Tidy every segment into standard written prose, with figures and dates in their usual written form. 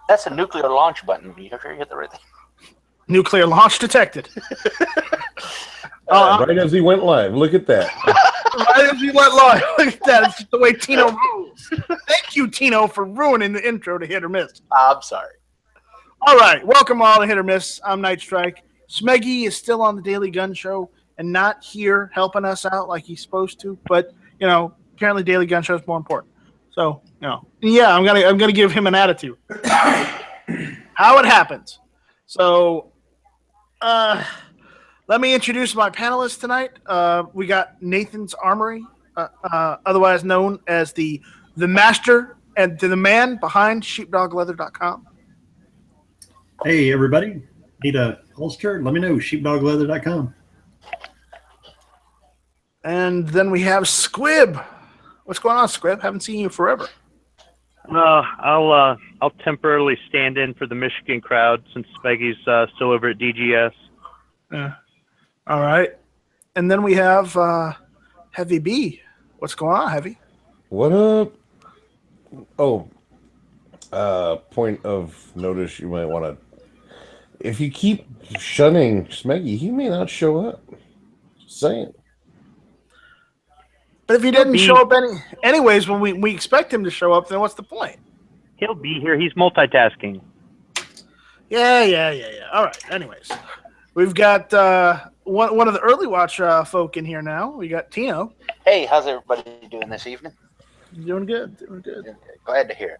That's a nuclear launch button. You sure you hit the right thing? Nuclear launch detected. Right as he went live. Look at that. Right as he went live. Look at that. It's just the way Tino rules. Thank you, Tino, for ruining the intro to Hit or Miss. I'm sorry. All right. Welcome all to Hit or Miss. I'm Night Strike. Smeggy is still on the Daily Gun Show and not here helping us out like he's supposed to. But, apparently Daily Gun Show is more important. So, yeah, I'm gonna give him an attitude. How it happens. So, let me introduce my panelists tonight. We got Nathan's Armory, otherwise known as the master and the man behind sheepdogleather.com. Hey, everybody. Need a holster? Let me know. sheepdogleather.com. And then we have Squib. What's going on, Squib? Haven't seen you forever. I'll temporarily stand in for the Michigan crowd since Speggy's still over at DGS. All right. And then we have Heavy B. What's going on, Heavy? What up? Oh, point of notice you might want to... If you keep shunning Smeggy, he may not show up. Just saying. But if he didn't show up anyways when we expect him to show up, then what's the point? He'll be here. He's multitasking. Yeah. All right. Anyways, we've got one of the early watch folk in here now. We got Tino. Hey, how's everybody doing this evening? Doing good. Glad to hear it.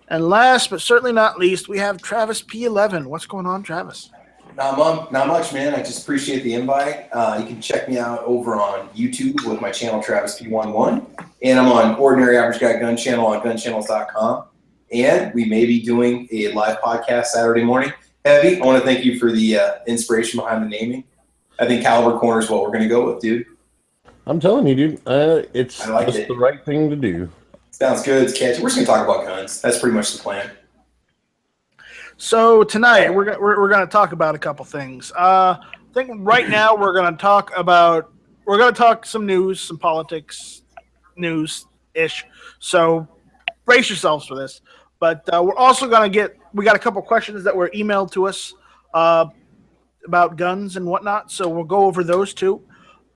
And last but certainly not least, we have Travis P11. What's going on, Travis? Not much, man. I just appreciate the invite. You can check me out over on YouTube with my channel, Travis P11. And I'm on Ordinary Average Guy Gun Channel on gunchannels.com. And we may be doing a live podcast Saturday morning. Heavy, I want to thank you for the inspiration behind the naming. I think Caliber Corner is what we're going to go with, dude. I'm telling you, dude. It's just the right thing to do. Sounds good. It's catchy. We're just going to talk about guns. That's pretty much the plan. So tonight we're going to talk about a couple things. I think right now we're going to talk some news, some politics, news-ish. So brace yourselves for this. But we're also going to we got a couple questions that were emailed to us about guns and whatnot. So we'll go over those too.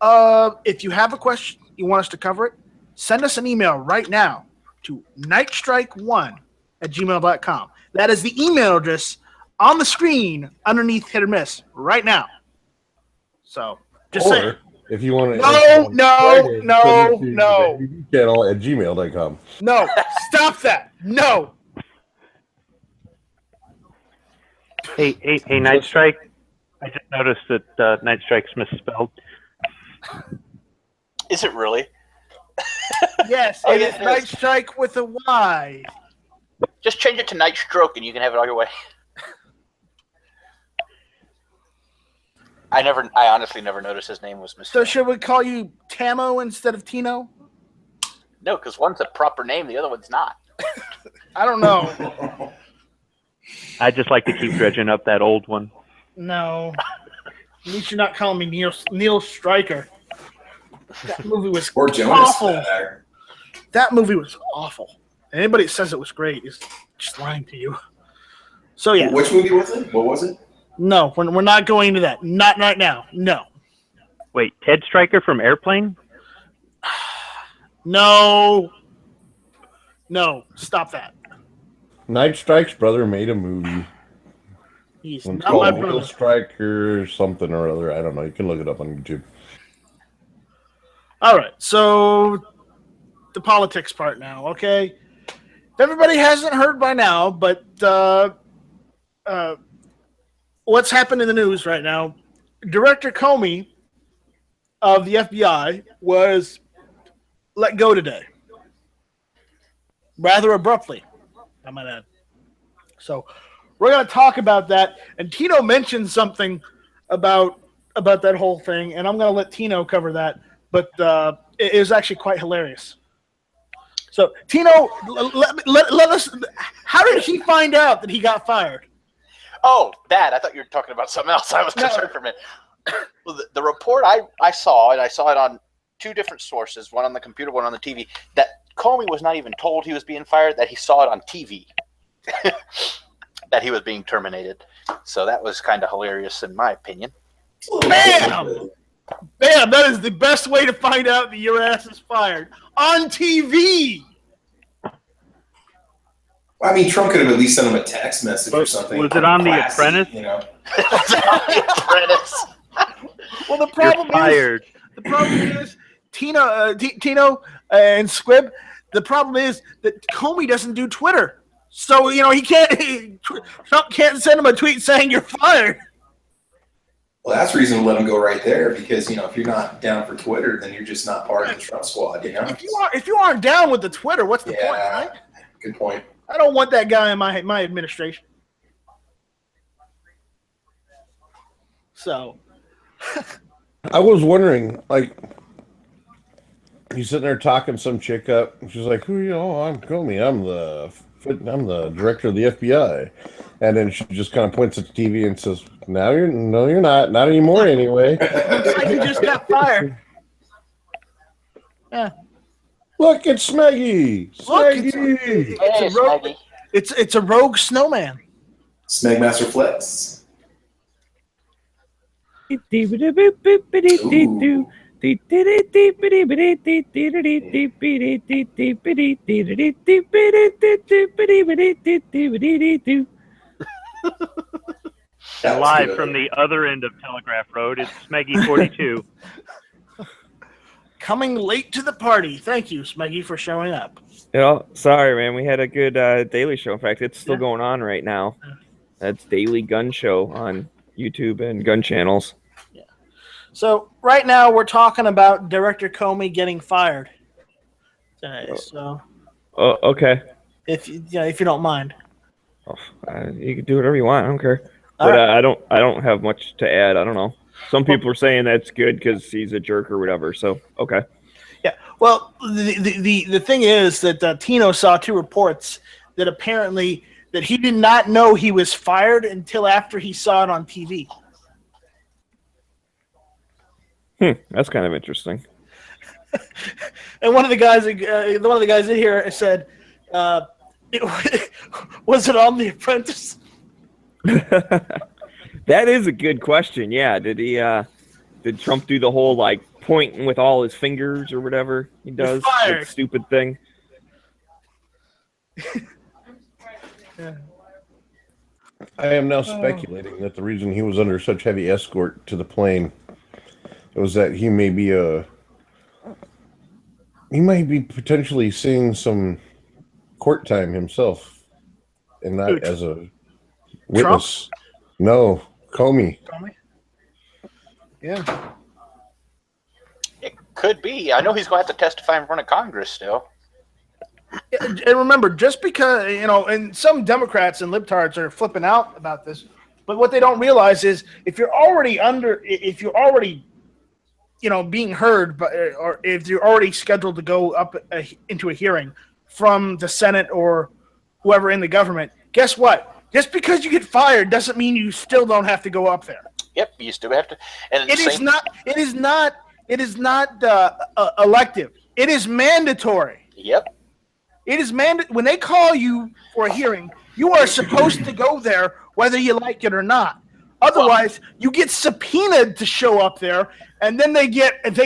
If you have a question, you want us to cover it, send us an email right now to nightstrike1@gmail.com. That is the email address on the screen underneath Hit or Miss right now. So just say if you want to. No. Channel at gmail.com. No, stop that. No. Hey, Night Strike. I just noticed that Night Strike's misspelled. Is it really? Yes, it is Night Strike with a Y. Just change it to Night Stroke and you can have it all your way. I honestly never noticed his name was misspelled. So should we call you Tamo instead of Tino? No, because one's a proper name, the other one's not. I don't know. I just like to keep dredging up that old one. No. At least you're not calling me Neil Stryker. That movie was awful. That movie was awful. Anybody that says it was great is just lying to you. So yeah. Which movie was it? What was it? No, we're not going into that. Not right now. No. Wait, Ted Stryker from Airplane? No. Stop that. Night Strike's brother made a movie. He's it's not my called brother. Striker something or other. I don't know. You can look it up on YouTube. All right, so the politics part now, okay? If everybody hasn't heard by now, but what's happened in the news right now, Director Comey of the FBI was let go today. Rather abruptly, I might add. So we're going to talk about that. And Tino mentioned something about that whole thing, and I'm going to let Tino cover that. But it is actually quite hilarious. So, Tino, let us. How did he find out that he got fired? Oh, that. I thought you were talking about something else. I was concerned for a minute. Well, the report I saw, and I saw it on two different sources, one on the computer, one on the TV, that Comey was not even told he was being fired, that he saw it on TV. that he was being terminated. So that was kind of hilarious in my opinion. Bam! Bam! That is the best way to find out that your ass is fired on TV. I mean, Trump could have at least sent him a text message or something. Was it on The classy, Apprentice? You know? The Apprentice. Well, the You're problem fired. is Tino and Squib. The problem is that Comey doesn't do Twitter, so he can't. Trump can't send him a tweet saying you're fired. Well, that's reason to let him go right there because if you're not down for Twitter, then you're just not part of the Trump squad. If you aren't down with the Twitter, what's the point? Right? Good point. I don't want that guy in my administration. So, I was wondering, like, he's sitting there talking some chick up. And she's like, "Who are you? Oh, I'm Comey. I'm the director of the FBI." And then she just kind of points at the TV and says, "No, you're not anymore anyway." looks like he just got fired. Yeah. Look, it's Smeggy. Look, Smeggy. it's a rogue snowman. Smegmaster Flex. And live from the other end of Telegraph Road, it's Smeggy 42. Coming late to the party. Thank you, Smeggy, for showing up. Sorry, man. We had a good daily show. In fact, it's still going on right now. That's Daily Gun Show on YouTube and gun channels. Yeah. So right now we're talking about Director Comey getting fired. So. Oh, okay. If you don't mind. You can do whatever you want. I don't care. All But right. I don't have much to add. I don't know. Some people are saying that's good because he's a jerk or whatever. So okay. Yeah. Well, the thing is that Tino saw two reports that apparently that he did not know he was fired until after he saw it on TV. That's kind of interesting. And one of the guys in here said, "Was it on The Apprentice?" That is a good question. Yeah. Did Trump do the whole like pointing with all his fingers or whatever he does? That stupid thing. I am now speculating that the reason he was under such heavy escort to the plane was that he may be potentially seeing some court time himself, and not as a witness. Trump? No, Comey. Yeah. It could be. I know he's going to have to testify in front of Congress still. And remember, just because, and some Democrats and libtards are flipping out about this, but what they don't realize is if you're already being heard, or if you're already scheduled to go up into a hearing from the Senate or whoever in the government, guess what? Just because you get fired doesn't mean you still don't have to go up there. Yep, you still have to. And It is not elective. It is mandatory. Yep. It is when they call you for a hearing, you are supposed to go there whether you like it or not. Otherwise, you get subpoenaed to show up there, and then they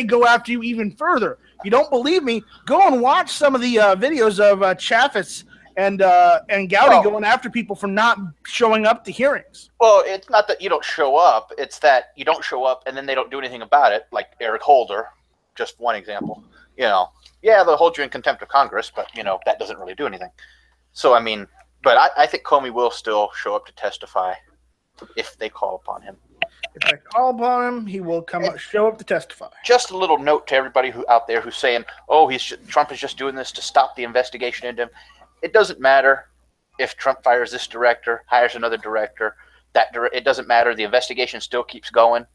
go after you even further. You don't believe me? Go and watch some of the videos of Chaffetz and Gowdy going after people for not showing up to hearings. Well, it's not that you don't show up; it's that you don't show up and then they don't do anything about it. Like Eric Holder, just one example. Yeah, they'll hold you in contempt of Congress, but that doesn't really do anything. So but I think Comey will still show up to testify if they call upon him. If they call upon him, he will show up to testify. Just a little note to everybody out there who's saying, "Oh, Trump is just doing this to stop the investigation into him." It doesn't matter if Trump fires this director, hires another director. It doesn't matter. The investigation still keeps going.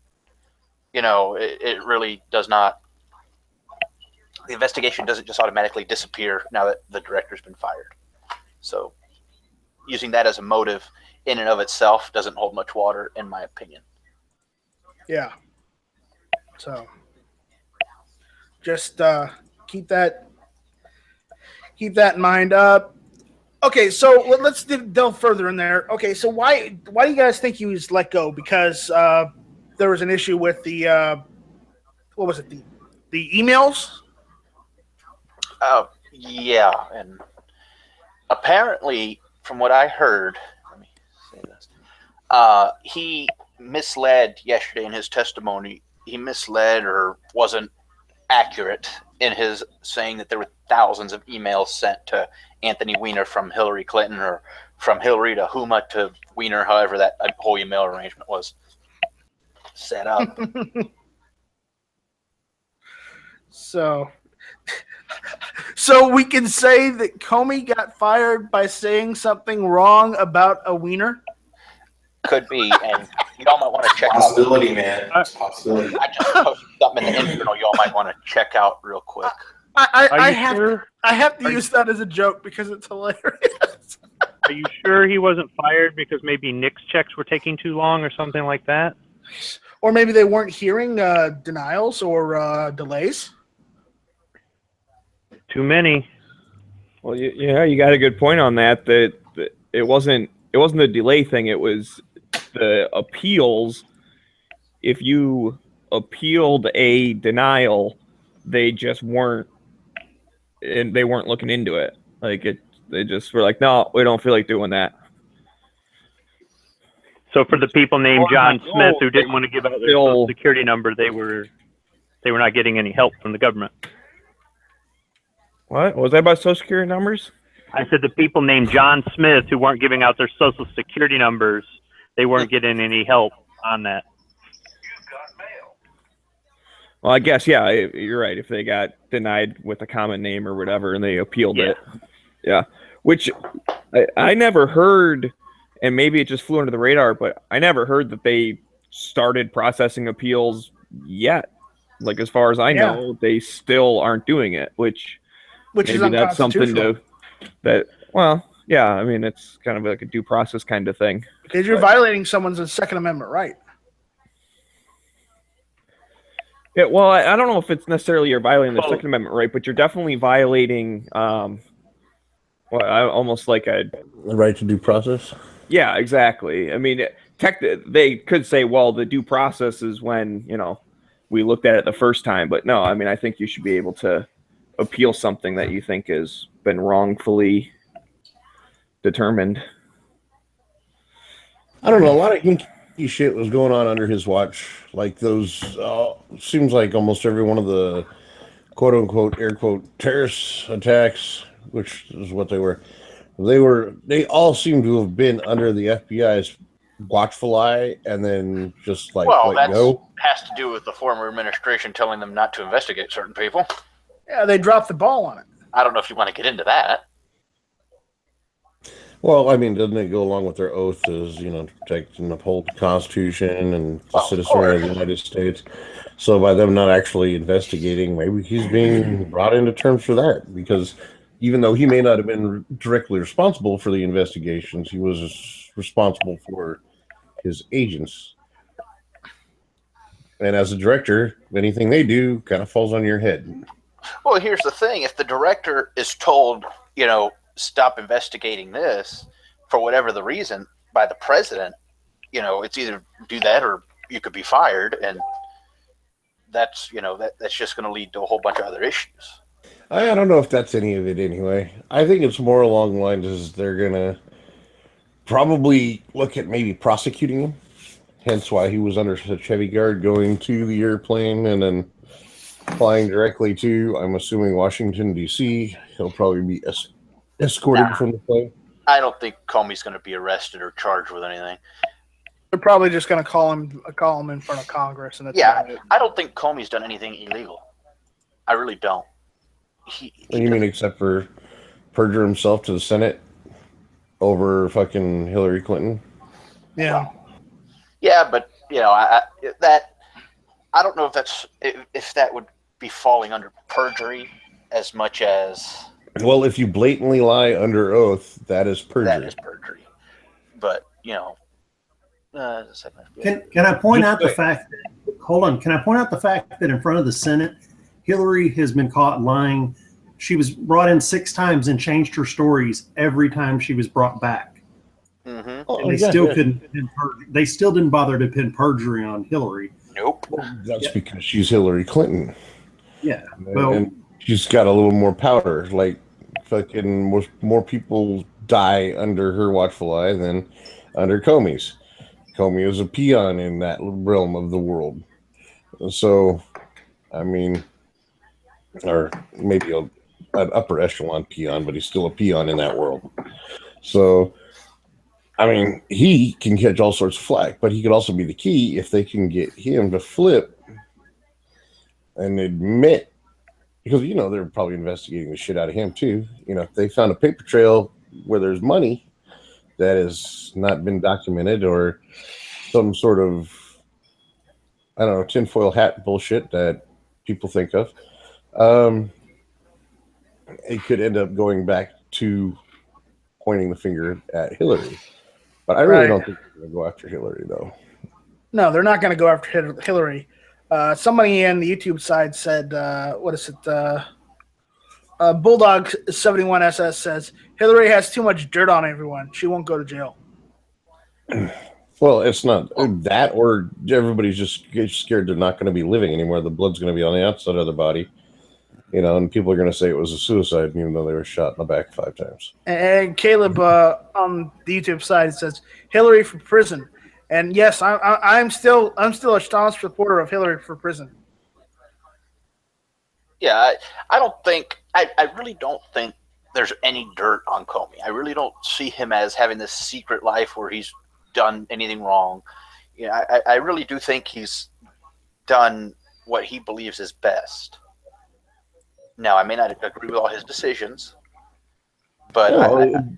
It really does not. The investigation doesn't just automatically disappear now that the director's been fired. So using that as a motive in and of itself doesn't hold much water, in my opinion. Yeah. So just keep that in mind. Okay, so let's delve further in there. Okay, so why do you guys think he was let go? Because there was an issue with the what was it, the emails? Yeah, and apparently, from what I heard, let me say this. He misled yesterday in his testimony. He misled or wasn't accurate in his saying that there were thousands of emails sent to Anthony Weiner from Hillary Clinton or from Hillary to Huma to Weiner, however that whole email arrangement was set up. So we can say that Comey got fired by saying something wrong about a wiener? Could be, and y'all might want to check Possibility, out. man. It's a possibility. I just posted something in the internal y'all might want to check out real quick. I have to use that as a joke because it's hilarious. Are you sure he wasn't fired because maybe Nick's checks were taking too long or something like that? Or maybe they weren't hearing denials or delays? Too many. Well, you got a good point on that. That it wasn't the delay thing. It was the appeals. If you appealed a denial, they just weren't, and they weren't looking into it. Like they just were like, no, we don't feel like doing that. So for the people named John Smith who didn't want to give out their social security number, they were not getting any help from the government. What was that about social security numbers? I said the people named John Smith who weren't giving out their social security numbers, they weren't getting any help on that. Well, I guess, yeah, you're right. If they got denied with a common name or whatever and they appealed it. Yeah. Which I never heard, and maybe it just flew under the radar, but I never heard that they started processing appeals yet. Like, as far as I know, they still aren't doing it, which is maybe that's something well, yeah, I mean, it's kind of like a due process kind of thing. Because you're violating someone's Second Amendment right. Yeah, well, I don't know if it's necessarily you're violating the Second Amendment right, but you're definitely violating almost like a right to due process. Yeah, exactly. I mean, they could say, well, the due process is when, we looked at it the first time, but no, I mean, I think you should be able to appeal something that you think has been wrongfully determined. I don't know. A lot of hinky shit was going on under his watch. Like those, seems like almost every one of the quote unquote, air quote, terrorist attacks, which is what they were. They all seem to have been under the FBI's watchful eye, and then just like let go. Has to do with the former administration telling them not to investigate certain people. Yeah, they dropped the ball on it. I don't know if you want to get into that. Well, I mean, doesn't it go along with their oath as, protect and uphold the Constitution and the citizenry of the United States? So by them not actually investigating, maybe he's being brought into terms for that, because even though he may not have been directly responsible for the investigations, he was responsible for his agents. And as a director, anything they do kind of falls on your head. Well, here's the thing. If the director is told, stop investigating this for whatever the reason by the president, it's either do that or you could be fired. And that's, that's just going to lead to a whole bunch of other issues. I don't know if that's any of it anyway. I think it's more along the lines as they're going to probably look at maybe prosecuting him. Hence why he was under such heavy guard going to the airplane and then flying directly to, I'm assuming, Washington, D.C. He'll probably be escorted from the plane. I don't think Comey's going to be arrested or charged with anything. They're probably just going to call him in front of Congress. And I don't think Comey's done anything illegal. I really don't. You mean except for perjure himself to the Senate over fucking Hillary Clinton? Yeah. Yeah, but I don't know if that would be falling under perjury as much as. Well, if you blatantly lie under oath, that is perjury. That is perjury. But can I point out the fact that? Hold on. Can I point out the fact that in front of the Senate, Hillary has been caught lying, She was brought in 6 times and changed her stories every time she was brought back. Mm-hmm. And they still couldn't pin they still didn't bother to pin perjury on Hillary. Nope. That's because she's Hillary Clinton. Yeah. Well, and she's got a little more powder. Like fucking more people die under her watchful eye than under Comey's. Comey is a peon in that realm of the world. So, I mean, or maybe an upper echelon peon, but he's still a peon in that world. So, I mean, he can catch all sorts of flack, but he could also be the key if they can get him to flip and admit, because, you know, they're probably investigating the shit out of him too. You know, if they found a paper trail where there's money that has not been documented or some sort of, I don't know, tinfoil hat bullshit that people think of, it could end up going back to pointing the finger at Hillary. But I really don't think they're going to go after Hillary, though. No, they're not going to go after Hillary. Somebody in the YouTube side said, what is it? Bulldog71SS says, Hillary has too much dirt on everyone. She won't go to jail. Well, it's not that, or everybody's just scared they're not going to be living anymore. The blood's going to be on the outside of their body, you know, and people are going to say it was a suicide, even though they were shot in the back 5 times. And Caleb on the YouTube side says Hillary for prison, and yes, I'm still a staunch supporter of Hillary for prison. Yeah, I really don't think there's any dirt on Comey. I really don't see him as having this secret life where he's done anything wrong. Yeah, I really do think he's done what he believes is best. Now, I may not agree with all his decisions, but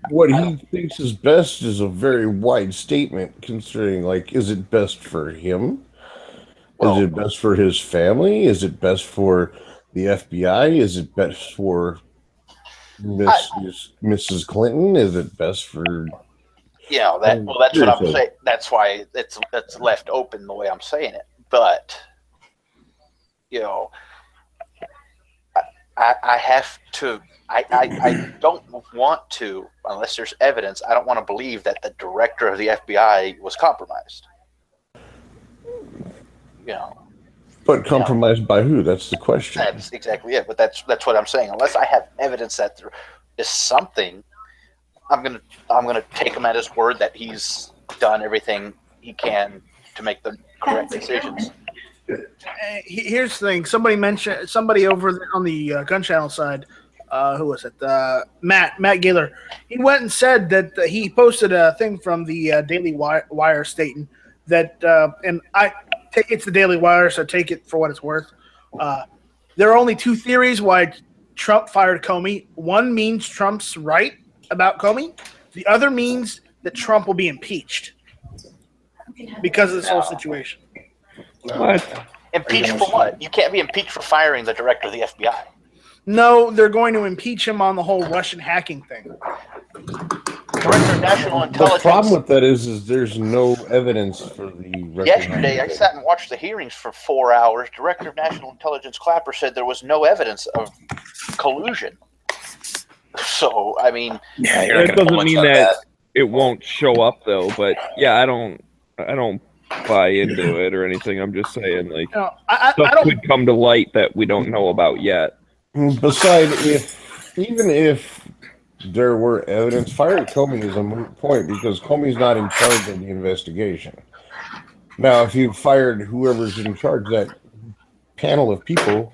what he thinks is best is a very wide statement, considering, like, is it best for him? Is it best for his family? Is it best for the FBI? Is it best for Mrs. Clinton? Is it best for... Yeah, that's what I'm saying. That's why it's left open the way I'm saying it. But, you know, I have to. I don't want to, unless there's evidence. I don't want to believe that the director of the FBI was compromised. You know. But compromised by who? That's the question. That's exactly it. But that's what I'm saying. Unless I have evidence that there is something, I'm gonna take him at his word that he's done everything he can to make the correct decisions. Here's the thing. Somebody over on the gun channel side, who was it? Matt Gaylor. He went and said that he posted a thing from the Daily Wire stating that, and it's the Daily Wire, so take it for what it's worth. There are only 2 theories why Trump fired Comey. One means Trump's right about Comey. The other means that Trump will be impeached because of this whole situation. What? Impeached for what? You can't be impeached for firing the director of the FBI. No, they're going to impeach him on the whole Russian hacking thing. Director of National Intelligence. The problem with that is there's no evidence for the... Yesterday, I sat and watched the hearings for 4 hours. Director of National Intelligence Clapper said there was no evidence of collusion. So, I mean... Yeah, it doesn't mean that it won't show up, though. But, yeah, I don't buy into it or anything. I'm just saying, like, stuff could come to light that we don't know about yet. Besides, even if there were evidence, firing Comey is a moot point because Comey's not in charge of the investigation. Now, if you fired whoever's in charge, that panel of people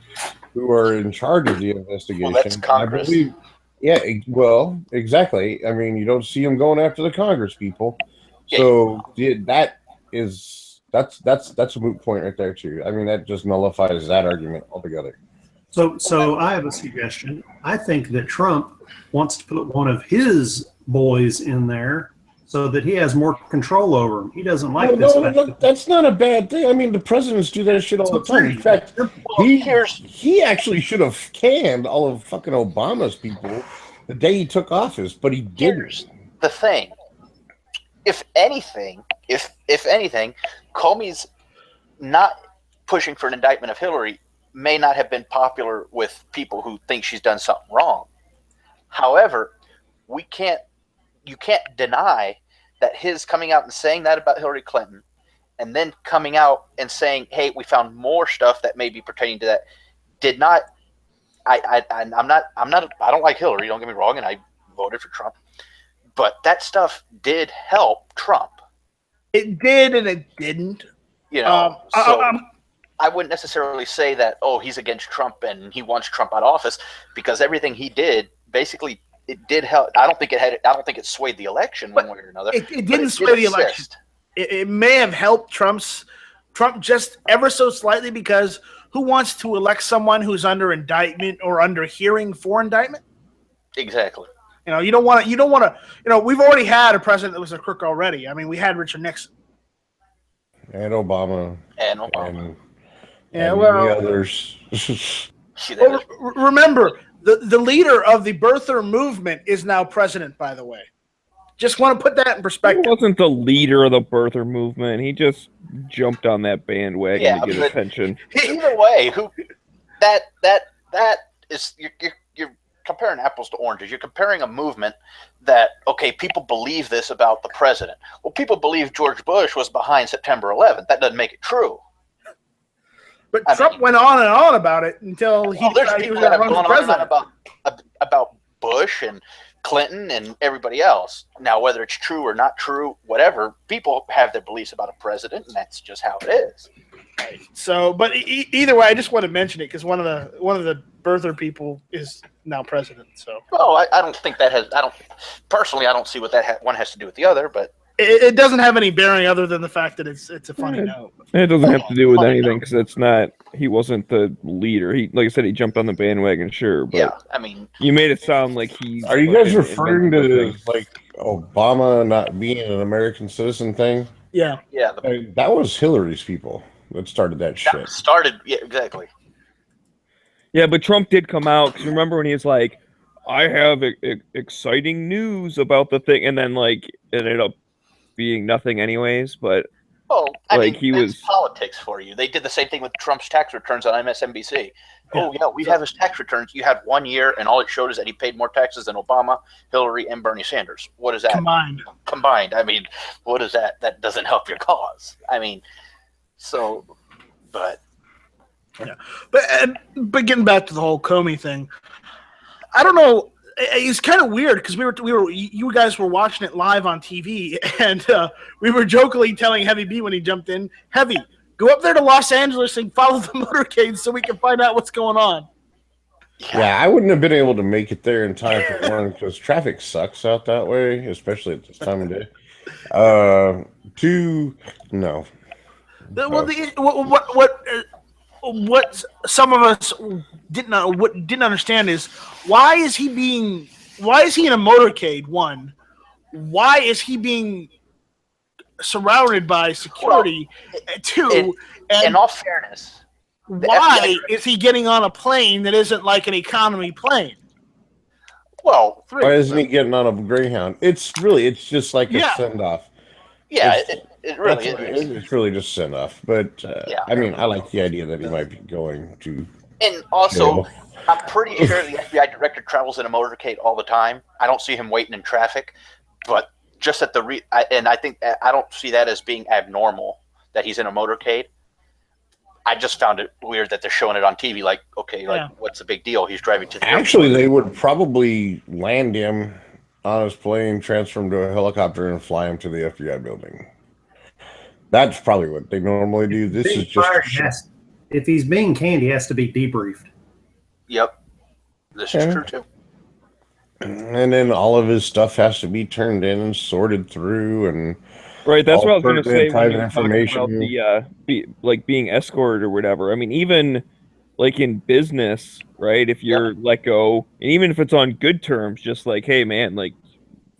who are in charge of the investigation, well, that's Congress. I believe, yeah, well, exactly. I mean, you don't see them going after the Congress people, so that's a moot point right there too. I mean, that just nullifies that argument altogether. So I have a suggestion. I think that Trump wants to put one of his boys in there so that he has more control over him. He doesn't like this. No, that's not a bad thing. I mean, the presidents do that shit all the time. In fact, he actually should have canned all of fucking Obama's people the day he took office, but he didn't. Here's the thing. If anything, Comey's not pushing for an indictment of Hillary may not have been popular with people who think she's done something wrong. However, you can't deny that his coming out and saying that about Hillary Clinton, and then coming out and saying, "Hey, we found more stuff that may be pertaining to that," did not. I don't like Hillary. Don't get me wrong, and I voted for Trump, but that stuff did help Trump. It did, and it didn't. I wouldn't necessarily say that, oh, he's against Trump and he wants Trump out of office, because everything he did, basically, it did help. I don't think it swayed the election one way or another. It didn't sway the election. It may have helped Trump just ever so slightly, because who wants to elect someone who's under indictment or under hearing for indictment? Exactly. You don't want to. We've already had a president that was a crook already. I mean, we had Richard Nixon and Obama. And many others. Remember, the leader of the birther movement is now president, by the way. Just want to put that in perspective. He wasn't the leader of the birther movement. He just jumped on that bandwagon to get attention. Either way, that is you're comparing apples to oranges. You're comparing a movement that, okay, people believe this about the president. Well, people believe George Bush was behind September 11th. That doesn't make it true. But Trump went on and on about it until he decided he was going to run for president. About Bush and Clinton and everybody else. Now, whether it's true or not true, whatever, people have their beliefs about a president, and that's just how it is. Right. So, but either way, I just want to mention it because one of the birther people is now president. So, well, I don't think that has. I don't see what that one has to do with the other, but. It doesn't have any bearing other than the fact that it's a funny note. It doesn't have to do with anything because it's not. He wasn't the leader. He, like I said, he jumped on the bandwagon. Sure, but yeah, I mean, you made it sound like he's. Are you guys referring to like Obama not being an American citizen thing? Yeah, yeah. That was Hillary's people that started that shit. Yeah, exactly. Yeah, but Trump did come out. Cause remember when he was like, "I have exciting news about the thing," and then like it ended up being nothing anyways, but I mean, he was politics for you. They did the same thing with Trump's tax returns on MSNBC. We have his tax returns. You had 1 year, and all it showed is that he paid more taxes than Obama, Hillary, and Bernie Sanders. What is that? Combined. I mean, what is that? That doesn't help your cause. I mean, but getting back to the whole Comey thing, I don't know. It's kind of weird because you guys were watching it live on TV, and we were jokingly telling Heavy B when he jumped in, Heavy, go up there to Los Angeles and follow the motorcade so we can find out what's going on. Yeah, I wouldn't have been able to make it there in time for one because traffic sucks out that way, especially at this time of day. Two, no. What some of us didn't understand is why is he in a motorcade? One, why is he being surrounded by security? Two, and in all fairness, why is he getting on a plane that isn't like an economy plane? Well, why isn't he getting on a Greyhound? It's just like a send off. Yeah, it really is. It's really just send off. But I mean, I like the idea that he might be going to. And also, I'm pretty sure the FBI director travels in a motorcade all the time. I don't see him waiting in traffic, but just at and I think I don't see that as being abnormal that he's in a motorcade. I just found it weird that they're showing it on TV. Like, okay, what's the big deal? He's driving to the Actually, they would probably land him on his plane, transfer him to a helicopter, and fly him to the FBI building. That's probably what they normally do. This is just if he's being canned, he has to be debriefed. Yep, this is true too. And then all of his stuff has to be turned in and sorted through, and right. That's what I was going to say. Private information, about the being escorted or whatever. I mean, even like in business, right? If you're let go, and even if it's on good terms, just like, hey, man, like,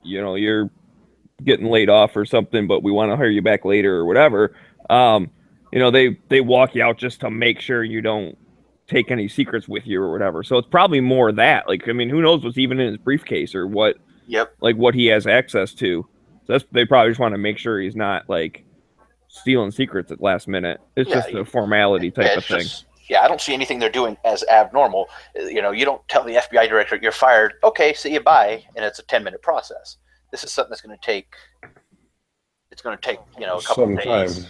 you're getting laid off or something, but we want to hire you back later or whatever. They walk you out just to make sure you don't take any secrets with you or whatever. So it's probably more that. Like, I mean, who knows what's even in his briefcase or what? Yep. Like what he has access to. So they probably just want to make sure he's not like stealing secrets at last minute. It's just a formality type of thing. Yeah, I don't see anything they're doing as abnormal. You know, you don't tell the FBI director you're fired. Okay, see you, bye, and it's a 10-minute process. This is something that's going to take. It's going to take a couple of days.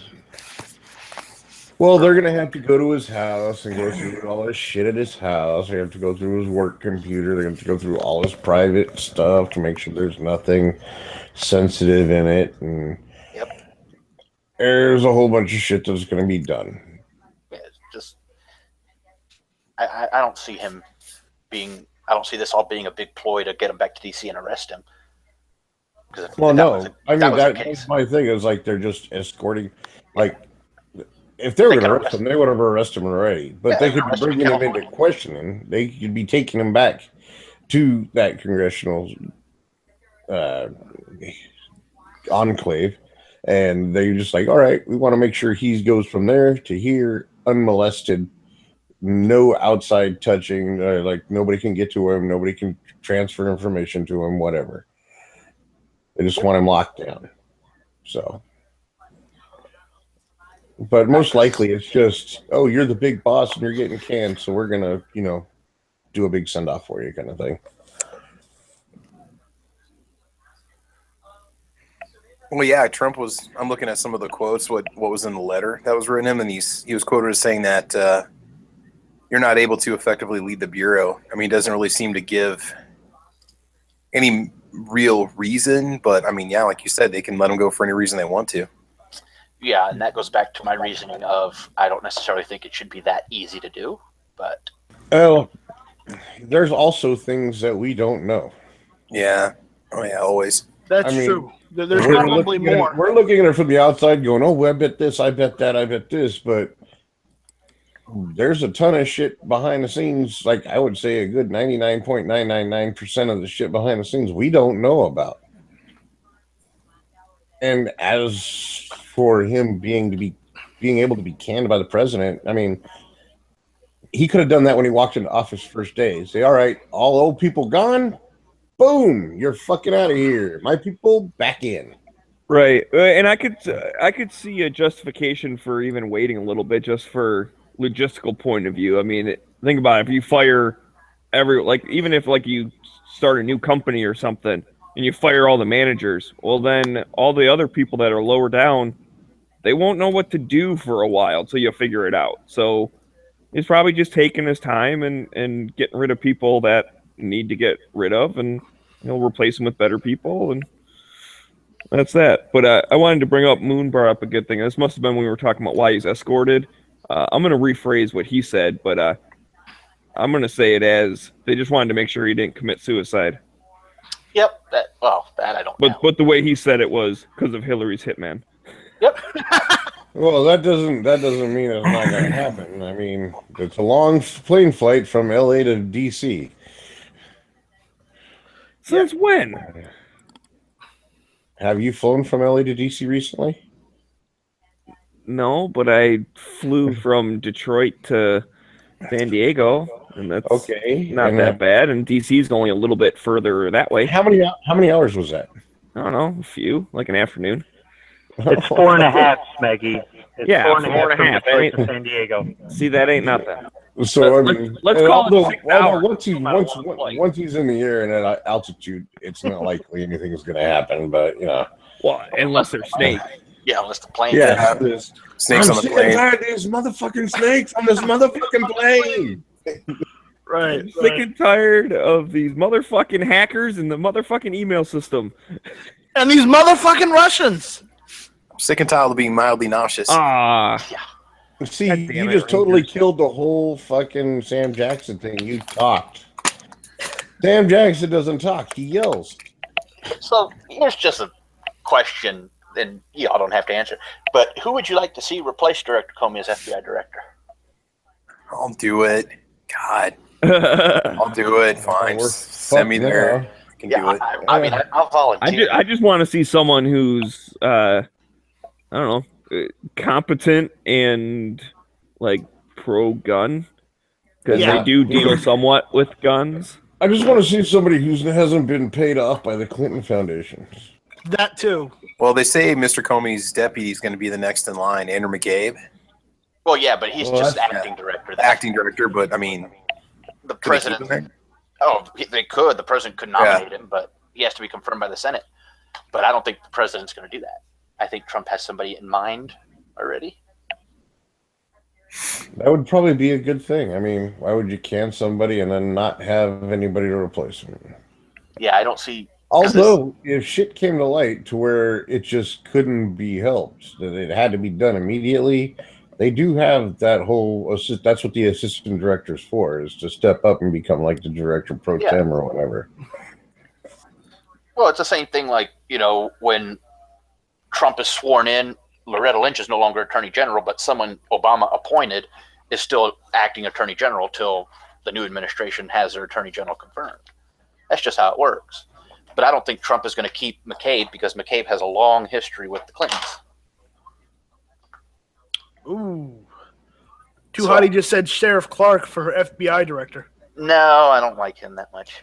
Well, they're going to have to go to his house and go through all his shit at his house. They have to go through his work computer. They have to go through all his private stuff to make sure there's nothing sensitive in it. And there's a whole bunch of shit that's going to be done. Yeah, it's just I don't see him being. I don't see this all being a big ploy to get him back to DC and arrest him. Well, no, that's my thing. Is like they're just escorting. Like, if they were going to arrest him, they would have arrested him already. But they could be bringing him into questioning. They could be taking him back to that congressional enclave, and they're just like, all right, we want to make sure he goes from there to here unmolested, no outside touching. Like nobody can get to him, nobody can transfer information to him, whatever. They just want him locked down. So, but most likely it's just, oh, you're the big boss and you're getting canned, so we're gonna, do a big send off for you, kind of thing. Well, yeah, Trump was. I'm looking at some of the quotes. What was in the letter that was written to him, and he was quoted as saying that you're not able to effectively lead the bureau. I mean, he doesn't really seem to give any real reason, but I mean, yeah, like you said, they can let him go for any reason they want to. Yeah, and that goes back to my reasoning of I don't necessarily think it should be that easy to do, but there's also things that we don't know. Yeah. Oh yeah, always. That's true. There's probably more. We're looking at it from the outside going, oh, I bet this, I bet that, I bet this, but there's a ton of shit behind the scenes. Like I would say a good 99.999% of the shit behind the scenes we don't know about. And as for him being able to be canned by the president, I mean, he could have done that when he walked into office first day. Say, all right, all old people gone. Boom, you're fucking out of here. My people back in. Right. And I could see a justification for even waiting a little bit just for logistical point of view. I mean, think about it. If you fire even if you start a new company or something and you fire all the managers, well, then all the other people that are lower down, they won't know what to do for a while until you figure it out. So he's probably just taking his time and getting rid of people that need to get rid of, and he'll replace them with better people, and that's that. But I wanted to bring up, Moon brought up a good thing. This must have been when we were talking about why he's escorted. I'm going to rephrase what he said, but I'm going to say it as they just wanted to make sure he didn't commit suicide. Yep. That I don't know. But the way he said it was because of Hillary's hitman. Yep. Well, that doesn't mean it's not going to happen. I mean, it's a long plane flight from LA to DC. Since when? Have you flown from LA to DC recently? No, but I flew from Detroit to San Diego, and that's not that bad. And DC's only a little bit further that way. How many hours was that? I don't know, a few, like an afternoon. It's 4.5, Smeggy. It's Yeah, 4.5 from 4.5. Detroit to San Diego. See, that ain't nothing. So I mean, let's call it 6 hours. Once he's in the air and at altitude, it's not likely anything is going to happen. But well, unless they're snakes. Yeah, unless the plane. Yeah, Snakes on the plane. I'm sick and tired of these motherfucking snakes on this motherfucking plane. Right. I'm sick and tired of these motherfucking hackers and the motherfucking email system. And these motherfucking Russians. I'm sick and tired of being mildly nauseous. Yeah. See, you just totally killed the whole fucking Sam Jackson thing. You talked. Sam Jackson doesn't talk. He yells. So here's just a question, and y'all don't have to answer. But who would you like to see replace Director Comey as FBI director? I'll do it. God. I'll do it. Fine. Send me there. I can do it. I mean, I'll volunteer. I just want to see someone who's, I don't know, competent and like pro-gun, because they do deal somewhat with guns. I just want to see somebody who hasn't been paid off by the Clinton Foundation. That too. Well, they say Mr. Comey's deputy is going to be the next in line, Andrew McCabe. Well, yeah, but he's Well, just that's- acting director. Acting director, but I mean, The could they keep him president. there? Oh, they could. The president could nominate him, but he has to be confirmed by the Senate. But I don't think the president's going to do that. I think Trump has somebody in mind already. That would probably be a good thing. I mean, why would you can somebody and then not have anybody to replace them? Yeah, I don't see. Although, if shit came to light to where it just couldn't be helped, that it had to be done immediately, they do have that whole assist. That's what the assistant director's for, is to step up and become like the director pro tem or whatever. Well, it's the same thing like, when Trump is sworn in, Loretta Lynch is no longer Attorney General, but someone Obama appointed is still acting Attorney General till the new administration has their Attorney General confirmed. That's just how it works. But I don't think Trump is going to keep McCabe because McCabe has a long history with the Clintons. Ooh. Too Hottie just said Sheriff Clark for FBI director. No, I don't like him that much.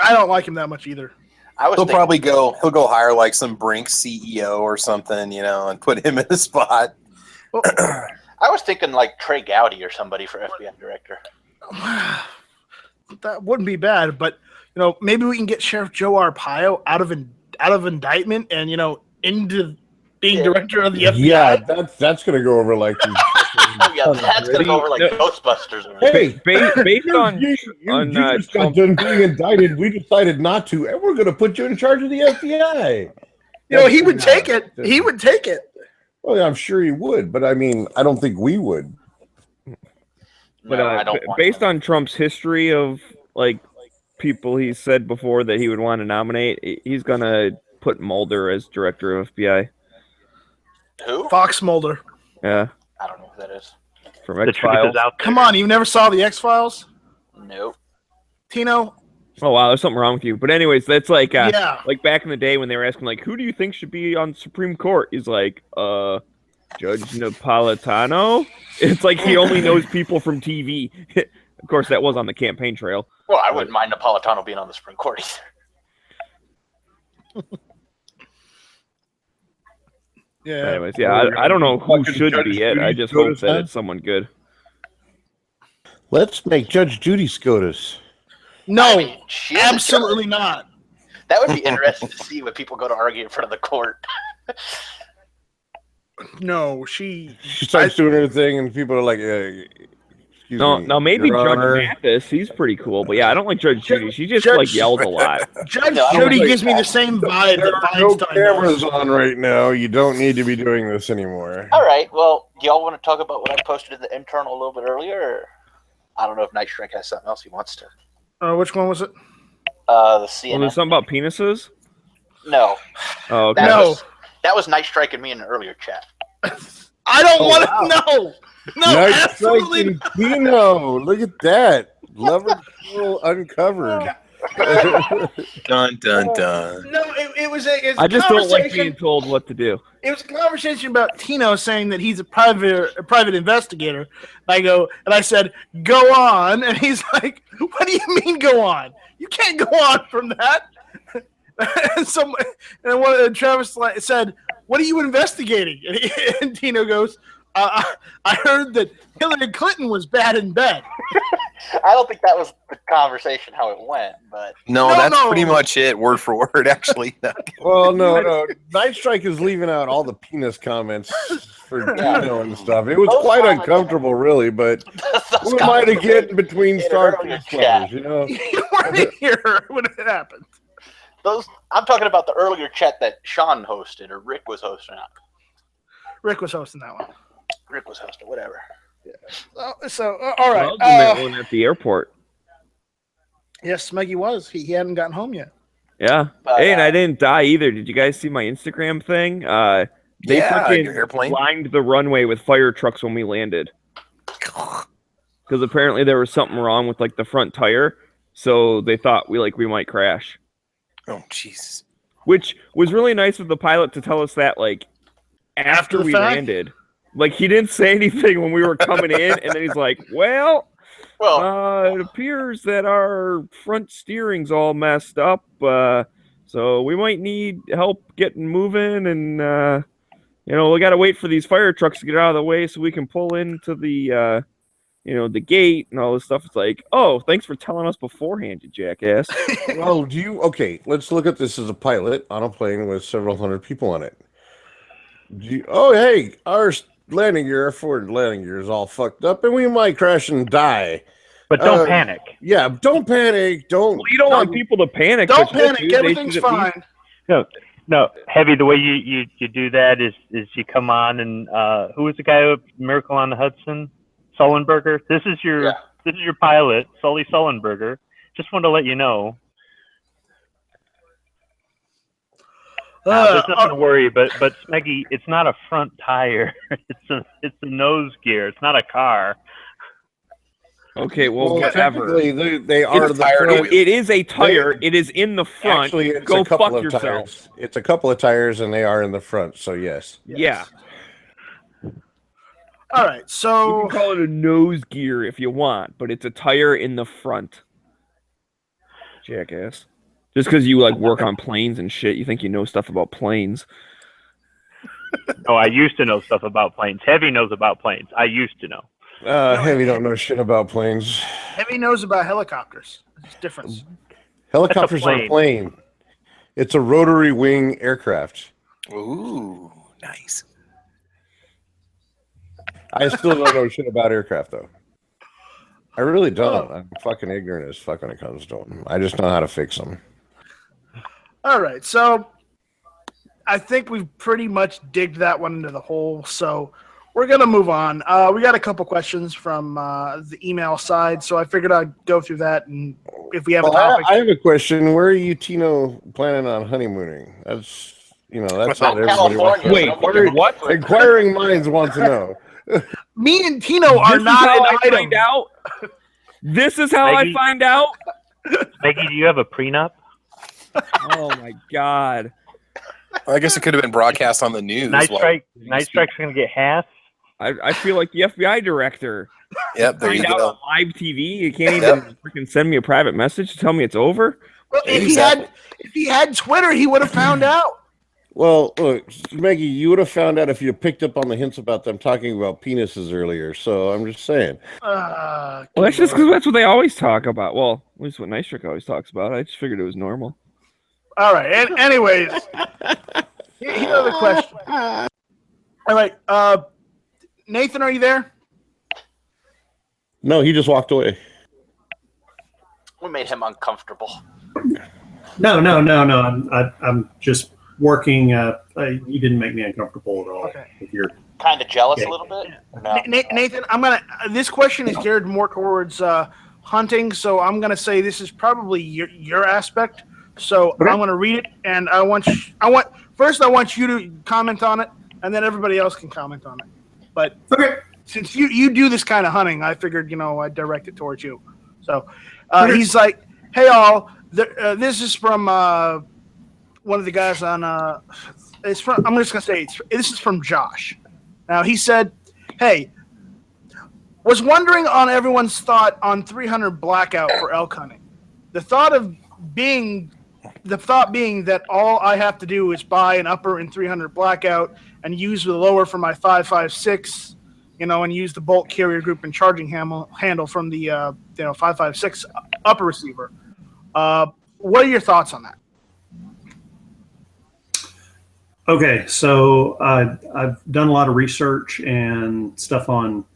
I don't like him that much either. He'll go hire like some Brink CEO or something, and put him in the spot. Well, I was thinking like Trey Gowdy or somebody for FBI director. That wouldn't be bad, but maybe we can get Sheriff Joe Arpaio out of indictment and into being director of the FBI. Yeah, that's gonna go over like. That's gonna go over like Ghostbusters. Hey, based on you just got done being indicted. We decided not to, and we're gonna put you in charge of the FBI. He would take it. He would take it. Well, I'm sure he would, but I mean, I don't think we would. But based on Trump's history of like people he said before that he would want to nominate, he's gonna put Mulder as director of FBI. Who? Fox Mulder. Yeah. I don't know who that is. From The truth X-Files. is out there. Come on, you never saw the X-Files? Nope. Tino? Oh wow, there's something wrong with you. But anyways, that's like Yeah. back in the day when they were asking like, who do you think should be on the Supreme Court? He's like, Judge Napolitano. It's like he only knows people from TV. Of course, that was on the campaign trail. Well, I wouldn't mind Napolitano being on the Supreme Court either. Yeah. Anyways, yeah, I don't know who Fucking should Judge be it. I Judy just hope SCOTUS, that huh? it's someone good. Let's make Judge Judy SCOTUS. No, I mean, she is a absolutely not. That would be interesting to see when people go to argue in front of the court. No, she starts doing her thing, and people are like, excuse me, No, maybe Your Judge Honor. Mathis. He's pretty cool, but yeah, I don't like Judge Judy. She just Judge- like yells a lot. Judge No, I don't Judy think gives me that. the same vibe There that are no Feinstein cameras does. on right now. You don't need to be doing this anymore. All right. Well, do y'all want to talk about what I posted in the internal a little bit earlier? Or I don't know if Night Strike has something else he wants to. Which one was it? The Well, CNN. there's something about penises. No. Oh, okay. No. That was Night Strike and me in an earlier chat. I don't want to know. No, Night absolutely. Strike and Pino. Look at that. Lover Girl uncovered. Dun dun dun. No, it was a I just don't like conversation. being told what to do. It was a conversation about Tino saying that he's a private investigator. And I said, "Go on," and he's like, "What do you mean, go on? You can't go on from that." And Travis said, "What are you investigating?" And Tino goes, "I heard that Hillary Clinton was bad in bed." I don't think that was the conversation how it went, but No, No, that's no. pretty much it, word for word, actually. Well, no. Night Strike is leaving out all the penis comments for Pino and stuff. It was Those quite comments- uncomfortable, really, but those who am I to comments get in between in an Star earlier Trek chat. lovers, you know? You weren't here when it happened. I'm talking about the earlier chat that Sean hosted or Rick was hosting. Rick was hosting that one. Rick was hosting, whatever. All Well, right. in that one at the airport. Yes, Smeggy was. He hadn't gotten home yet. Yeah. But, Hey, and I didn't die either. Did you guys see my Instagram thing? They Yeah, freaking your airplane. lined the runway with fire trucks when we landed. Because apparently there was something wrong with like the front tire, so they thought we might crash. Oh, jeez. Which was really nice of the pilot to tell us that like after the we fact? landed. Like he didn't say anything when we were coming in, and then he's like, "Well, Well, it appears that our front steering's all messed up, so we might need help getting moving." And You know, we got to wait for these fire trucks to get out of the way so we can pull into the, the gate and all this stuff. It's like, oh, thanks for telling us beforehand, you jackass. Well, okay, let's look at this as a pilot on a plane with several hundred people on it. Hey, our landing gear, our forward landing gear is all fucked up and we might crash and die. But don't panic. Yeah, don't panic. Well, you don't want people to panic. Don't panic. Everything's fine. No, Heavy, the way you do that is you come on and who was the guy with Miracle on the Hudson? Sullenberger. This is your pilot, Sully Sullenberger. Just wanted to let you know. There's nothing to worry, but Smeggy, it's not a front tire. It's a nose gear. It's not a car. Okay, well whatever. They are the front. It is a tire. It is in the front. Actually, it's Go a couple fuck of yourself. Tires. It's a couple of tires, and they are in the front. So yes. Yeah. All right, so you can call it a nose gear if you want, but it's a tire in the front. Jackass. Just because you work on planes and shit, you think you know stuff about planes. Oh, I used to know stuff about planes. Heavy knows about planes. I used to know. Heavy don't know shit about planes. Heavy knows about helicopters. There's a difference. Helicopters are a plane. It's a rotary wing aircraft. Ooh, nice. I still don't know shit about aircraft, though. I really don't. I'm fucking ignorant as fuck when it comes to them. I just know how to fix them. All right, so I think we've pretty much digged that one into the hole, so we're going to move on. We got a couple questions from the email side, so I figured I'd go through that, and if we have a topic. I have a question. Where are you, Tino, planning on honeymooning? That's what everybody wants. Wait, what? Inquiring minds want to know. Me and Tino are not an item. Find out. This is how I find out. Maggie, do you have a prenup? Oh my god! Well, I guess it could have been broadcast on the news. Night Strike's gonna get half. I feel like the FBI director. Yep, there you Find out go. on live TV. You can't even freaking send me a private message to tell me it's over. Well, if he had Twitter, he would have found out. Well, look, Maggie, you would have found out if you picked up on the hints about them talking about penises earlier. So I'm just saying. Well, that's just because that's what they always talk about. Well, at least what Nice Trick always talks about. I just figured it was normal. All right. Anyways, here's the question. All right. Nathan, are you there? No, he just walked away. We made him uncomfortable. No. I'm just working. You didn't make me uncomfortable at all. Okay. If you're Kind of jealous a little bit? Or no? Nathan, this question is geared more towards hunting, so I'm gonna say this is probably your aspect. So okay. I'm gonna read it, and I want you to comment on it, and then everybody else can comment on it. But okay. Since you do this kind of hunting, I figured I'd direct it towards you. So he's like, "Hey all, this is from one of the guys on. It's from. I'm just gonna say this is from Josh. Now he said, "Hey, was wondering on everyone's thought on 300 blackout for elk hunting. The thought being that all I have to do is buy an upper in 300 blackout and use the lower for my 5.56, and use the bolt carrier group and charging handle from the 5.56 upper receiver. What are your thoughts on that?" Okay, so I've done a lot of research and stuff on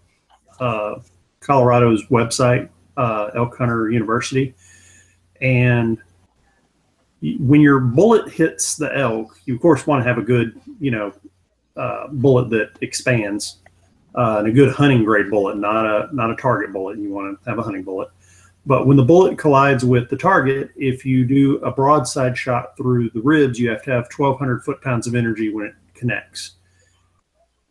Colorado's website, Elk Hunter University, and when your bullet hits the elk, you of course want to have a good, bullet that expands, and a good hunting grade bullet, not a target bullet. You want to have a hunting bullet. But when the bullet collides with the target, if you do a broadside shot through the ribs, you have to have 1,200 foot-pounds of energy when it connects.